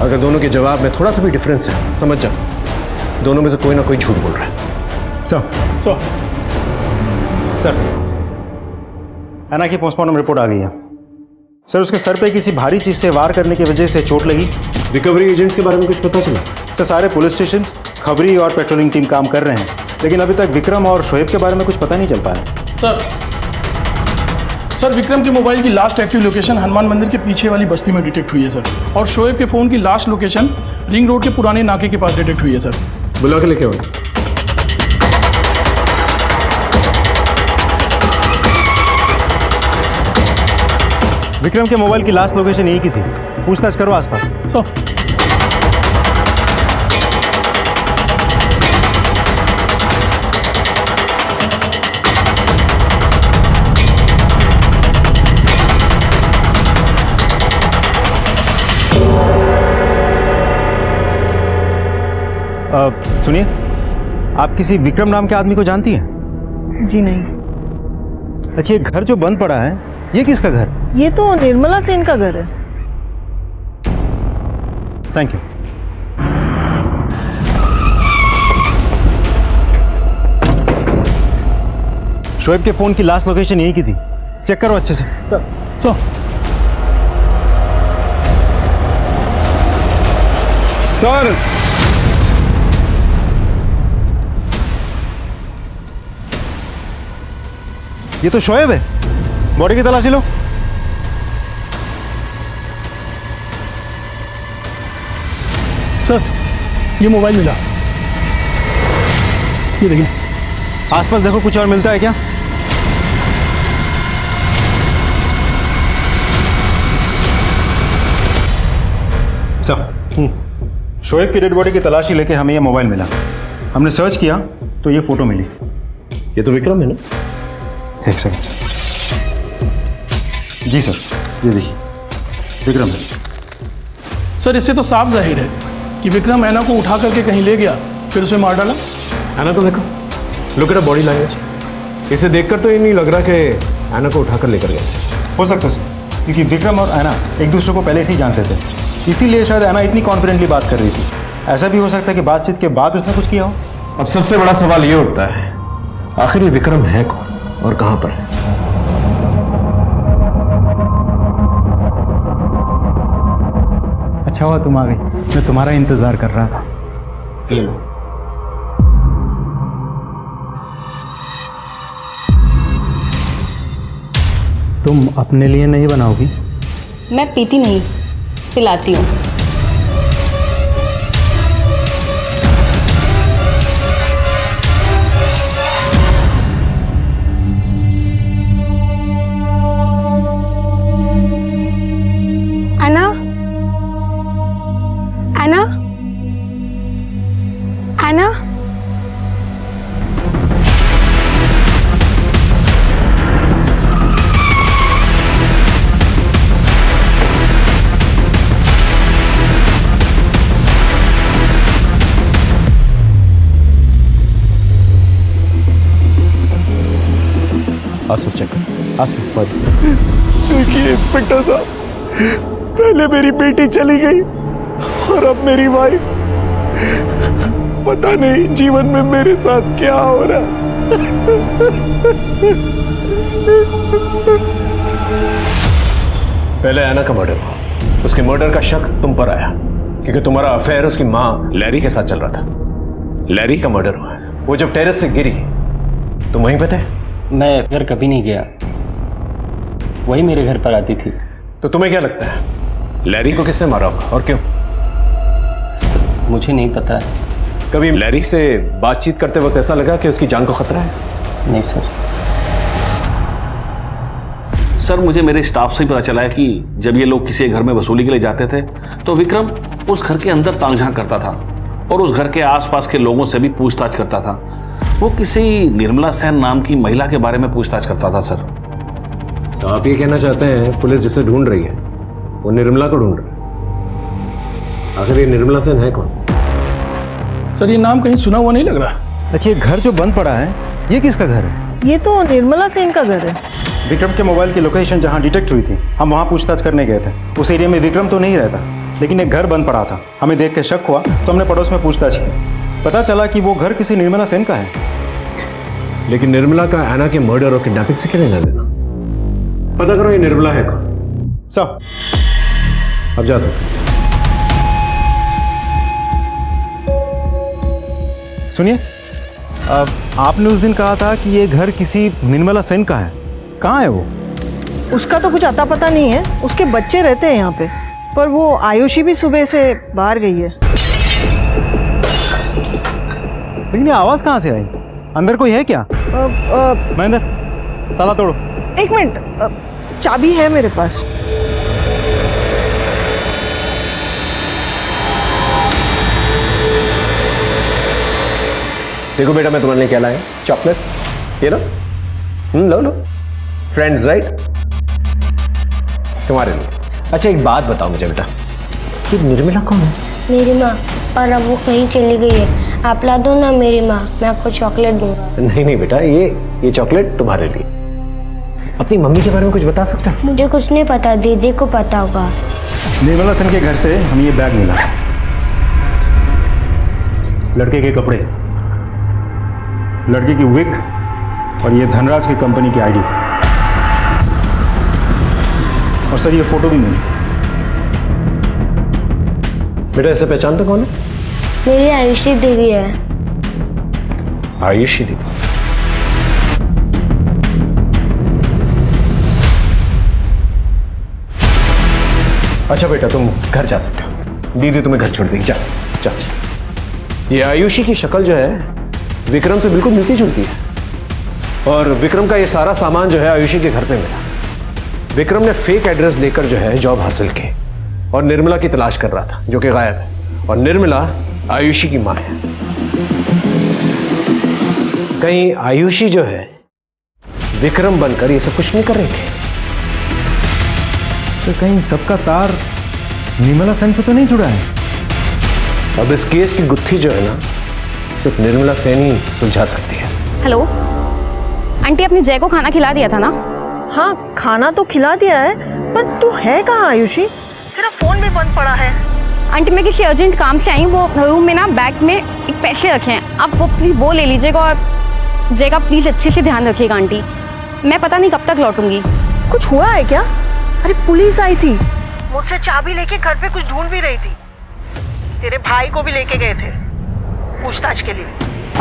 अगर दोनों के जवाब में थोड़ा सा भी डिफरेंस है, समझ जाओ दोनों में से कोई ना कोई झूठ बोल रहा है। सर, ऐना की पोस्टमार्टम रिपोर्ट आ गई है। सर उसके सर पे किसी भारी चीज से वार करने की वजह से चोट लगी। रिकवरी एजेंट्स के बारे में कुछ पता चला? सर सारे पुलिस स्टेशन, खबरी और पेट्रोलिंग टीम काम कर रहे हैं, लेकिन अभी तक विक्रम और शोएब के बारे में कुछ पता नहीं चल पाया। सर विक्रम के मोबाइल की लास्ट एक्टिव लोकेशन हनुमान मंदिर के पीछे वाली बस्ती में डिटेक्ट हुई है सर, और शोएब के फोन की लास्ट लोकेशन रिंग रोड के पुराने नाके के पास डिटेक्ट हुई है सर। बुला के लेके आओ। विक्रम के मोबाइल की लास्ट लोकेशन यही की थी, पूछताछ करो आसपास। सुनिए, आप किसी विक्रम नाम के आदमी को जानती हैं? जी नहीं। अच्छा, ये घर जो बंद पड़ा है ये किसका घर? ये तो निर्मला सेन का घर है। Thank you. शोएब के फोन की लास्ट लोकेशन यही की थी, चेक करो अच्छे से। सर ये तो शोएब है, बॉडी की तलाशी लो। सर ये मोबाइल मिला, ये देखिए। आसपास देखो कुछ और मिलता है क्या? सर शोएब की डेड बॉडी की तलाशी लेके हमें ये मोबाइल मिला। हमने सर्च किया तो ये फोटो मिली। ये तो विक्रम है ना? एक सेकंड सर। जी सर, ये देखिए विक्रम है। सर इससे तो साफ जाहिर है कि विक्रम ऐना को उठा करके कहीं ले गया, फिर उसे मार डाला। ऐना को देखो, look at the body language. इसे देखकर तो ये नहीं लग रहा कि ऐना को उठाकर लेकर गया। हो सकता है सर, क्योंकि विक्रम और ऐना एक दूसरे को पहले से ही जानते थे, इसीलिए शायद ऐना इतनी कॉन्फिडेंटली बात कर रही थी। ऐसा भी हो सकता है कि बातचीत के बाद उसने कुछ किया हो। अब सबसे बड़ा सवाल ये उठता है, आखिर ये विक्रम है कौन और कहां पर है? अच्छा हुआ तुम आ गई, मैं तुम्हारा इंतजार कर रहा था। ये लो। तुम अपने लिए नहीं बनाओगी? मैं पीती नहीं, पिलाती हूँ। ऐना, आसपास चेक कर, आसपास बॉडी। देखिए इंस्पेक्टर साहब, पहले मेरी बेटी चली गई और अब मेरी वाइफ। पता नहीं जीवन में मेरे साथ क्या हो रहा है। पहले ऐना का मर्डर हुआ, उसके मर्डर का शक तुम पर आया क्योंकि तुम्हारा अफेयर उसकी माँ लैरी के साथ चल रहा था। लैरी का मर्डर हुआ, वो जब टेरेस से गिरी तुम वहीं पे थे? मैं घर कभी नहीं गया, वही मेरे घर पर आती थी। तो तुम्हें क्या लगता है लैरी को किसने मारा होगा और क्यों? मुझे नहीं पता है। कभी लैरी से बातचीत करते वक्त ऐसा लगा कि उसकी जान को खतरा है? नहीं सर। सर मुझे मेरे स्टाफ से ही पता चला है कि जब ये लोग किसी घर में वसूली के लिए जाते थे तो विक्रम उस घर के अंदर ताक झांक करता था और उस घर के आसपास के लोगों से भी पूछताछ करता था। वो किसी निर्मला सेन नाम की महिला के बारे में पूछताछ करता था सर। तो आप ये कहना चाहते हैं पुलिस जिसे ढूंढ रही है वो निर्मला को ढूंढ रही है? आखिर ये निर्मला सेन है कौन? सर ये नाम कहीं सुना हुआ नहीं लग रहा। अच्छा, ये घर जो बंद पड़ा है ये किसका घर है? ये तो निर्मला सेन का घर है। विक्रम के मोबाइल की लोकेशन जहाँ डिटेक्ट हुई थी, हम वहाँ पूछताछ करने गए थे। उस एरिया में विक्रम तो नहीं रहता, लेकिन एक घर बंद पड़ा था। हमें देख के शक हुआ तो हमने पड़ोस में पूछताछ की। पता चला कि वो घर किसी निर्मला सेन का है। लेकिन निर्मला का ऐना के मर्डर और किडनैपिंग से क्या लेना देना? पता करो ये निर्मला है कौन। सब अब जा सकते। सुनिए, आपने उस दिन कहा था कि ये घर किसी निर्मला सेन का है। कहाँ है वो? उसका तो कुछ अता पता नहीं है, उसके बच्चे रहते हैं यहाँ पे, पर वो आयुषी भी सुबह से बाहर गई है। लेकिन ये आवाज कहाँ से आई? अंदर कोई है क्या? महेंद्र, ताला तोड़ो। एक मिनट, चाबी है मेरे पास। देखो बेटा, मैं तुम्हारे लिए क्या लाया? चॉकलेट्स, ये लो। लो लो। Friends right? तुम्हारे लिए। अच्छा एक बात बताओ मुझे बेटा, कि निर्मला कौन है? मेरी माँ, और अब वो कहीं चली गई है। आप ला दो ना मेरी माँ, मैं आपको चॉकलेट दूंगा। नहीं नहीं बेटा, ये चॉकलेट तुम्हारे लिए। अपनी मम्मी के बारे में कुछ बता सकता है? मुझे कुछ नहीं पता, दीदी को पता होगा। निर्मला सेन के घर से हमें ये बैग मिला, लड़के के कपड़े, लड़के की विग और ये धनराज की कंपनी की आईडी, और सर ये फोटो भी मिली। बेटा ऐसे पहचानते कौन है? मेरी आयुषी दीदी है। आयुषी दीदी? अच्छा बेटा तुम घर जा सकते हो, दीदी तुम्हें घर छोड़ देगी। जा जा। ये आयुषी की शक्ल जो है विक्रम से बिल्कुल मिलती जुलती है, और विक्रम का ये सारा सामान जो है आयुषी के घर पे मिला। विक्रम ने फेक एड्रेस लेकर जो है जॉब हासिल की और निर्मला की तलाश कर रहा था जो कि गायब है, और निर्मला आयुषी की मां है। कहीं आयुषी जो है विक्रम बनकर ये सब कुछ नहीं कर रही थी? तो कहीं सबका तार निर्मला सेन से तो नहीं जुड़ा है? अब इस केस की गुत्थी जो है ना सिर्फ निर्मला सेन ही सुलझा सकती है। हेलो आंटी, आपने जय को खाना खिला दिया था ना? हाँ खाना तो खिला दिया है, पर तू है कहाँ आयुषी? तेरा फोन भी बंद पड़ा है। आंटी मैं किसी अर्जेंट काम से आई हूँ, वो रूम में ना बैग में एक पैसे रखे हैं, आप वो प्लीज वो ले लीजिएगा, और जय का प्लीज अच्छे से ध्यान रखिएगा आंटी। मैं पता नहीं कब तक लौटूंगी। कुछ हुआ है क्या? अरे पुलिस आई थी, मुझसे चाबी लेके घर पे कुछ ढूंढ भी रही थी। तेरे भाई को भी लेके गए थे पूछताछ के लिए।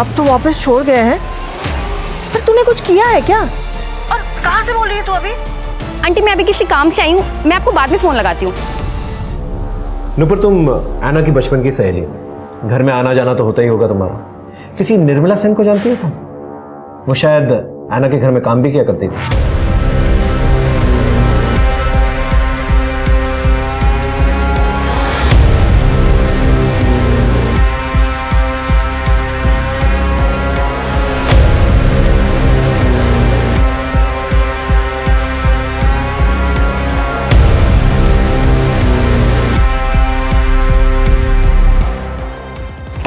अब तो वापस छोड़ गए हैं। पर तूने कुछ किया है क्या? और कहाँ से बोल रही है तू अभी? आंटी मैं अभी किसी काम से आई हूँ, मैं आपको बाद में फोन लगाती हूँ। नुपुर तुम ऐना की बचपन की सहेली, घर में आना जाना तो होता ही होगा तुम्हारा। किसी निर्मला सेन को जानती हो तुम? वो शायद ऐना के घर में काम भी किया करती थी।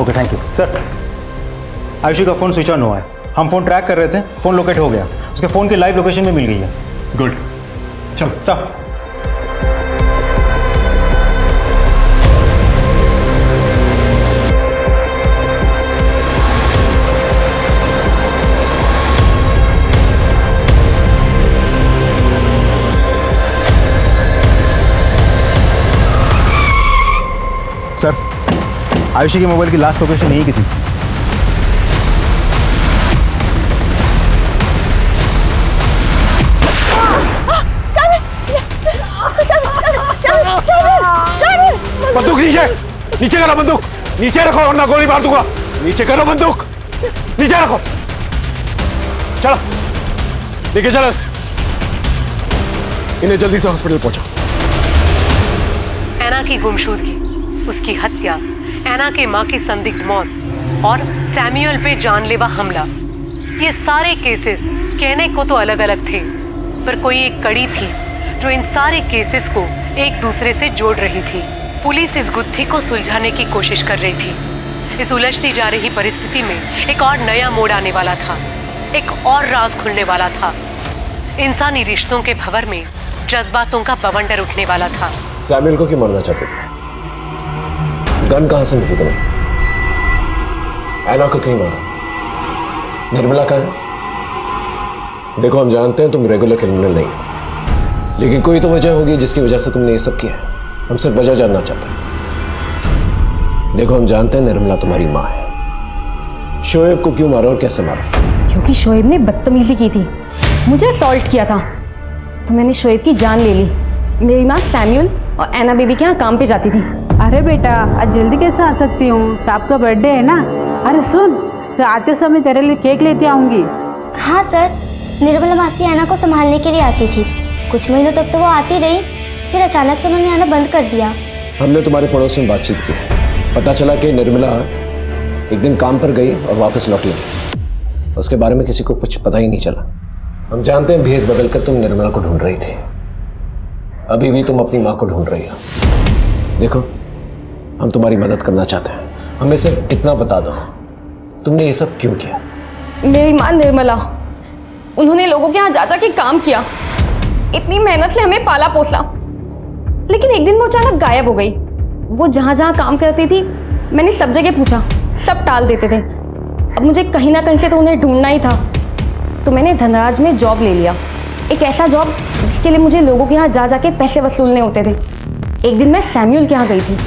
Okay thank you sir. Ayushi का फोन स्विच ऑन हुआ है, हम फोन ट्रैक कर रहे थे, फोन लोकेट हो गया। उसके फ़ोन की लाइव लोकेशन भी मिल गई है। गुड, चलो सर। सर, आयुषी के मोबाइल की लास्ट लोकेशन यही की थी। बंदूक नीचे, नीचे करो बंदूक, नीचे रखो वरना गोली मार दूंगा। नीचे करो बंदूक, नीचे रखो। चलो लेके चलो इन्हें, जल्दी से हॉस्पिटल पहुंचाओ। ऐना की गुमशुदगी, उसकी हत्या, ऐना के मां की संदिग्ध मौत और सैमुअल पे जानलेवा हमला, ये सारे केसेस कहने को तो अलग अलग थे, पर कोई एक कड़ी थी जो इन सारे केसेस को एक दूसरे से जोड़ रही थी। पुलिस इस गुत्थी को सुलझाने की कोशिश कर रही थी। इस उलझती जा रही परिस्थिति में एक और नया मोड़ आने वाला था, एक और राज खुलने वाला था। इंसानी रिश्तों के भंवर में जज्बातों का बवंडर उठने वाला था। सैमुअल को क्यों मारना चाहते थे? गन कहां से मिली तुम्हें? ऐना को क्यों मारा? निर्मला कहां है? देखो हम जानते हैं तुम रेगुलर क्रिमिनल नहीं हो, लेकिन कोई तो वजह होगी जिसकी वजह से तुमने ये सब किया है। हम सिर्फ वजह जानना चाहते हैं। देखो हम जानते हैं निर्मला तुम्हारी माँ है। शोएब को क्यों मारा और कैसे मारा? क्योंकि शोएब ने बदतमीजी की थी, मुझे असॉल्ट किया था, तो मैंने शोएब की जान ले ली। मेरी माँ सैमुअल और ऐना बेबी के यहाँ काम पे जाती थी। अरे बेटा, आज जल्दी कैसे आ सकती हूँ? साहब का बर्थडे है ना। अरे सुन, तो आते समय तेरे लिए केक लेते आऊंगी। हाँ सर, निर्मला मासी ऐना को संभालने के लिए आती थी। कुछ महीनों तक तो वो आती रही, फिर अचानक से उन्होंने आना बंद कर दिया। हमने तुम्हारे पड़ोस में बातचीत की, पता चला कि निर्मला एक दिन काम पर गई और वापस लौटी नहीं। उसके बारे में किसी को कुछ पता ही नहीं चला। हम जानते हैं भेष बदलकर तुम निर्मला को ढूंढ रही थी, अभी भी तुम अपनी माँ को ढूंढ रही हो। देखो हम तुम्हारी मदद करना चाहते हैं, हमें सिर्फ इतना बता दो तुमने ये सब क्यों किया? मेरी माँ निर्मला, उन्होंने लोगों के यहाँ जा जा के काम किया, इतनी मेहनत से हमें पाला पोसा, लेकिन एक दिन वो अचानक गायब हो गई। वो जहाँ जहाँ काम करती थी मैंने सब जगह पूछा, सब टाल देते थे। अब मुझे कहीं ना कहीं से तो उन्हें ढूंढना ही था, तो मैंने धनराज में जॉब ले लिया, एक ऐसा जॉब जिसके लिए मुझे लोगों के यहाँ जा जाके पैसे वसूलने होते थे। एक दिन मैं सैमुअल के यहाँ गई थी।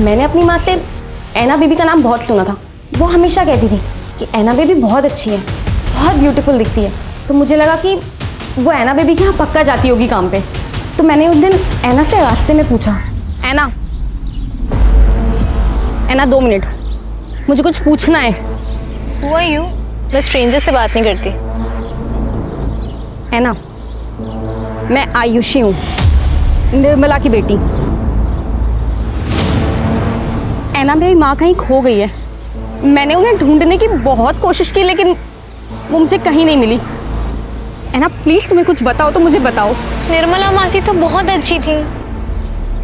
मैंने अपनी माँ से ऐना बेबी का नाम बहुत सुना था। वो हमेशा कहती थी कि ऐना बेबी बहुत अच्छी है, बहुत ब्यूटीफुल दिखती है। तो मुझे लगा कि वो ऐना बेबी के यहाँ पक्का जाती होगी काम पे। तो मैंने उस दिन ऐना से रास्ते में पूछा, ऐना 2 मिनट, मुझे कुछ पूछना है। Who are you? मैं स्ट्रेंजर से बात नहीं करती। ऐना, मैं आयुषी हूँ, निर्मला की बेटी। ऐना मेरी माँ कहीं खो गई है। मैंने उन्हें ढूंढने की बहुत कोशिश की, लेकिन वो मुझे कहीं नहीं मिली। ऐना प्लीज तुम्हें कुछ बताओ तो मुझे बताओ। निर्मला मासी तो बहुत अच्छी थी,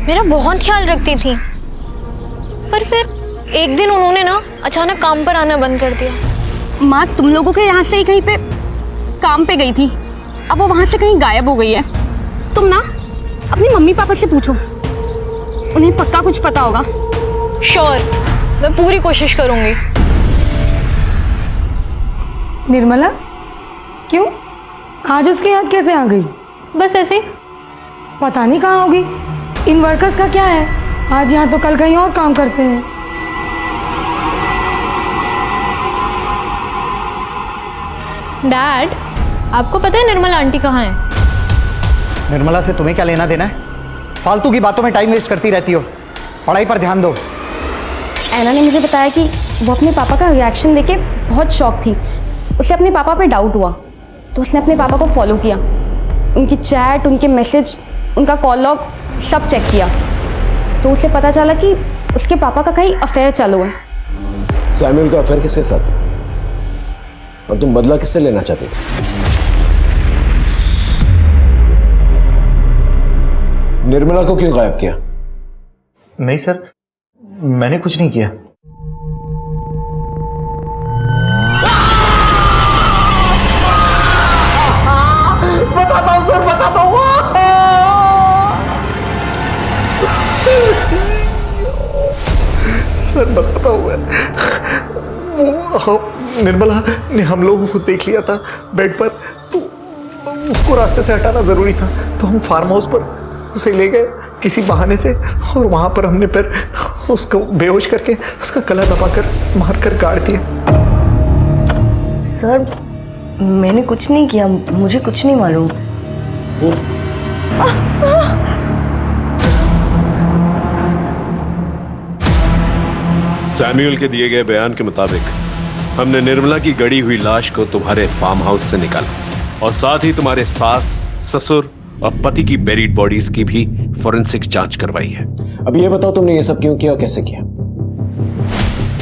मेरा बहुत ख्याल रखती थी, पर फिर एक दिन उन्होंने ना अचानक काम पर आना बंद कर दिया। माँ तुम लोगों के यहाँ से ही कहीं पे काम पे गई थी, अब वो वहाँ से कहीं गायब हो गई है। तुम ना अपनी मम्मी पापा से पूछो, उन्हें पक्का कुछ पता होगा। श्योर, मैं पूरी कोशिश करूंगी। निर्मला क्यों? आज उसकी याद कैसे आ गई? बस ऐसे। पता नहीं कहाँ होगी। इन वर्कर्स का क्या है, आज यहाँ तो कल कहीं और काम करते हैं। डैड, आपको पता है निर्मला आंटी कहाँ है? निर्मला से तुम्हें क्या लेना देना है? फालतू की बातों में टाइम वेस्ट करती रहती हो, पढ़ाई पर ध्यान दो। ऐना ने मुझे बताया कि वो अपने पापा का रिएक्शन देके बहुत शॉक थी। उसे अपने पापा पे डाउट हुआ, तो उसने अपने पापा को फॉलो किया, उनकी चैट, उनके मैसेज, उनका कॉल लॉग सब चेक किया। तो उसे पता चला कि उसके पापा का कहीं अफेयर चालू है। सैमुअल का अफेयर किसके साथ? और तुम बदला किससे लेना चाहते थे? निर्मला को क्यों गायब किया? नहीं सर, मैंने कुछ नहीं किया। निर्मला ने हम लोगों को देख लिया था बेड पर, तो उसको रास्ते से हटाना ज़रूरी था, तो हम फार्म हाउस पर उसे ले गए किसी बहाने से, और वहाँ पर हमने फिर उसको बेहोश करके उसका गला दबाकर मारकर गाड़ दिया। सर मैंने कुछ नहीं किया, मुझे कुछ नहीं मालूम। सैम्यूअल के दिए गए बयान के मुताबिक हमने निर्मला की गड़ी हुई लाश को तुम्हारे फार्म हाउस से निकाला और साथ ही तुम्हारे सास, ससुर और पति की बेरीड बॉडीज की भी फोरेंसिक जांच करवाई है। अब ये बताओ तुमने ये सब क्यों किया और कैसे किया?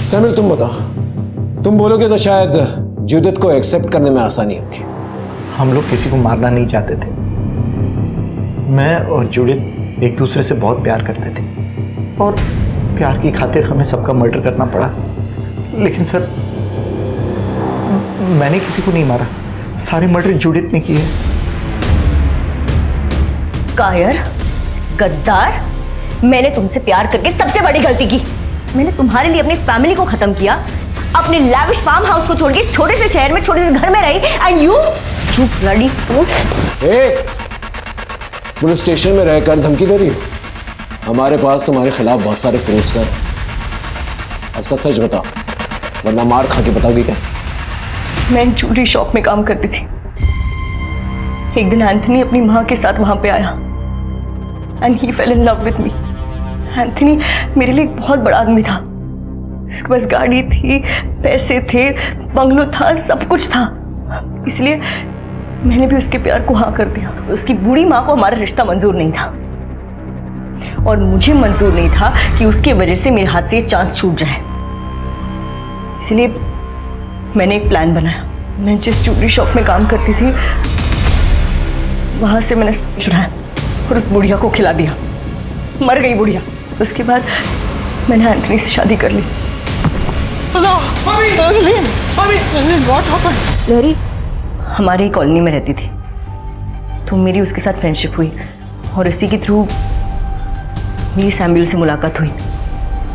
सैम्यूअल तुम बताओ। तुम बोलोगे तो शायद जूडिथ को एक्सेप्ट करने में आसानी होगी। हम लोग किसी को मारना नहीं चाहते थे। मैं और जूडिथ एक दूसरे से बहुत प्यार करते थे और प्यार की खातिर हमें सबका मर्डर करना पड़ा। लेकिन सर मैंने किसी को नहीं मारा, सारे मर्डर जूडिथ ने किए। कायर, गद्दार, मैंने तुमसे प्यार करके सबसे बड़ी गलती की। मैंने तुम्हारे लिए अपनी फैमिली को खत्म किया, अपने लैविश फार्म हाउस को छोड़ के छोटे से शहर में छोटे से घर में रही, and you bloody fool. Police station में रहकर धमकी दे रही हो? हमारे पास तुम्हारे खिलाफ बहुत सारे प्रूफ्स हैं। अब सच सच बताओ, वरना मार खा के बताओगी क्या? मैं एक ज्वेलरी शॉप में काम करती थी। एक दिन एंथनी अपनी माँ के साथ वहां पे आया and he fail in love with me. Anthony मेरे लिए एक बहुत बड़ा आदमी था। उसके पास गाड़ी थी, पैसे थे, बंगलो था, सब कुछ था। इसलिए मैंने भी उसके प्यार को हाँ कर दिया। उसकी बूढ़ी माँ को हमारा रिश्ता मंजूर नहीं था और मुझे मंजूर नहीं था कि उसकी वजह से मेरे हाथ से ये चांस छूट जाए। इसलिए मैंने एक प्लान बनाया। मैं जिस ज्वेलरी शॉप में काम करती थी वहां से मैंने चुराया और उस बुढ़िया को खिला दिया। मर गई बुढ़िया। उसके बाद मैंने एंथनी से शादी कर ली। लहरी हमारी कॉलोनी में रहती थी, तो मेरी उसके साथ फ्रेंडशिप हुई और इसी के थ्रू मेरी सैम्यूअल से मुलाकात हुई।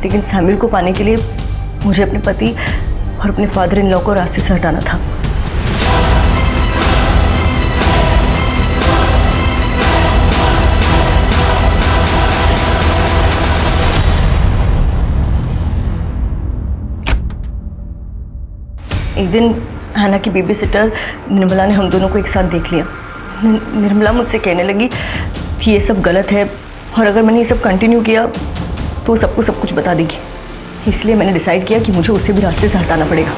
लेकिन सैम्यूअल को पाने के लिए मुझे अपने पति और अपने फादर इन लॉ को रास्ते से हटाना था। एक दिन हैना की बेबी सिटर निर्मला ने हम दोनों को एक साथ देख लिया। निर्मला मुझसे कहने लगी कि ये सब गलत है और अगर मैंने ये सब कंटिन्यू किया तो सबको सब कुछ बता देगी। इसलिए मैंने डिसाइड किया कि मुझे उसे भी रास्ते से हटाना पड़ेगा।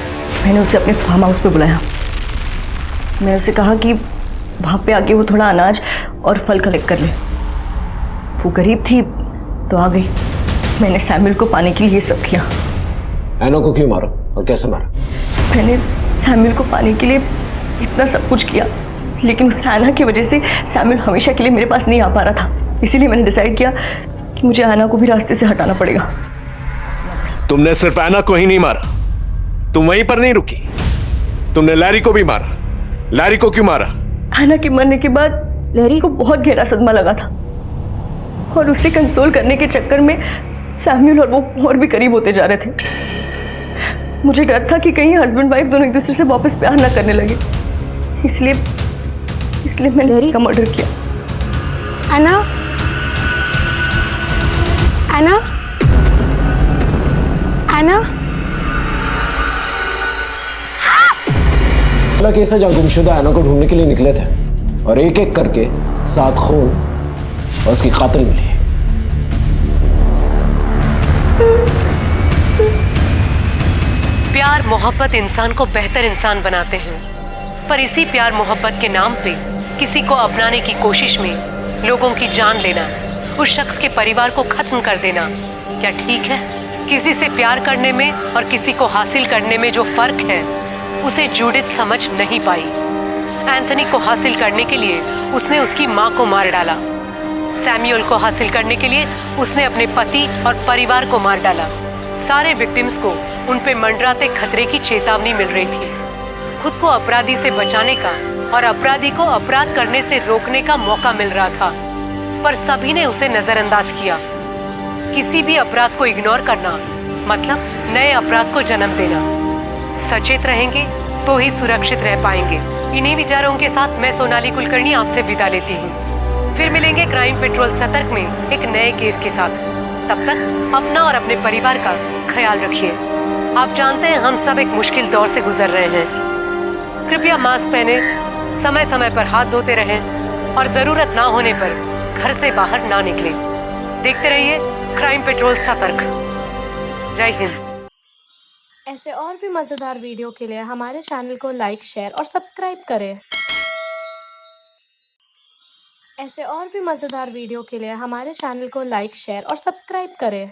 मैंने उसे अपने फार्म हाउस पे बुलाया। मैंने उसे कहा कि वहाँ पे आके वो थोड़ा अनाज और फल कलेक्ट कर ले। वो गरीब थी तो आ गई। मैंने सैम्यूअल को पाने के लिए ये सब किया। एनो को क्यों मारा और कैसे मारा? मैंने सैम्यूअल को पाने के लिए इतना सब कुछ किया, लेकिन उस आना की वजह से सैम्यूअल हमेशा के लिए मेरे पास नहीं आ पा रहा था। इसीलिए मैंने डिसाइड किया कि मुझे आना को भी रास्ते से हटाना पड़ेगा। तुमने सिर्फ एना को ही नहीं मारा, तुम वहीं पर नहीं रुकी, तुमने लैरी को भी मारा। लैरी को क्यों मारा? आना के मरने के बाद लैरी को बहुत गहरा सदमा लगा था और उसे कंसोल करने के चक्कर में सैम्यूअल और वो और भी करीब होते जा रहे थे। मुझे डर था कि कहीं हस्बैंड वाइफ दोनों एक दूसरे से वापस प्यार ना करने लगे, इसलिए मैंने लैरी का मर्डर किया। एना, एना, एना, पहला केस है जहां गुमशुदा एना को ढूंढने के लिए निकले थे और एक एक करके 7 खून और उसकी कातिल मिली। प्यार मोहब्बत इंसान को बेहतर इंसान बनाते हैं, पर इसी प्यार मोहब्बत के नाम पे किसी को अपनाने की कोशिश में लोगों की जान लेना, उस शख्स के परिवार को खत्म कर देना क्या ठीक है? किसी से प्यार करने में और किसी को हासिल करने में जो फर्क है उसे जूडिथ समझ नहीं पाई। एंथनी को हासिल करने के लिए उसने उसकी माँ को मार डाला। सैम्यूअल को हासिल करने के लिए उसने अपने पति और परिवार को मार डाला। सारे विक्टिम्स को उन पे मंडराते खतरे की चेतावनी मिल रही थी। खुद को अपराधी से बचाने का और अपराधी को अपराध करने से रोकने का मौका मिल रहा था, पर सभी ने उसे नजरअंदाज किया। किसी भी अपराध को इग्नोर करना मतलब नए अपराध को जन्म देना। सचेत रहेंगे तो ही सुरक्षित रह पाएंगे। इन्हीं विचारों के साथ मैं सोनाली कुलकर्णी आपसे विदा लेती हूँ। फिर मिलेंगे क्राइम पेट्रोल सतर्क में एक नए केस के साथ। तब तक अपना और अपने परिवार का ख्याल रखिए। आप जानते हैं हम सब एक मुश्किल दौर से गुजर रहे हैं। कृपया मास्क पहने, समय समय पर हाथ धोते रहें और जरूरत ना होने पर घर से बाहर ना निकलें। देखते रहिए क्राइम पेट्रोल सतर्क। जय हिंद। ऐसे और भी मज़ेदार वीडियो के लिए हमारे चैनल को लाइक, शेयर और सब्सक्राइब करें। ऐसे और भी मज़ेदार वीडियो के लिए हमारे चैनल को लाइक, शेयर और सब्सक्राइब करें।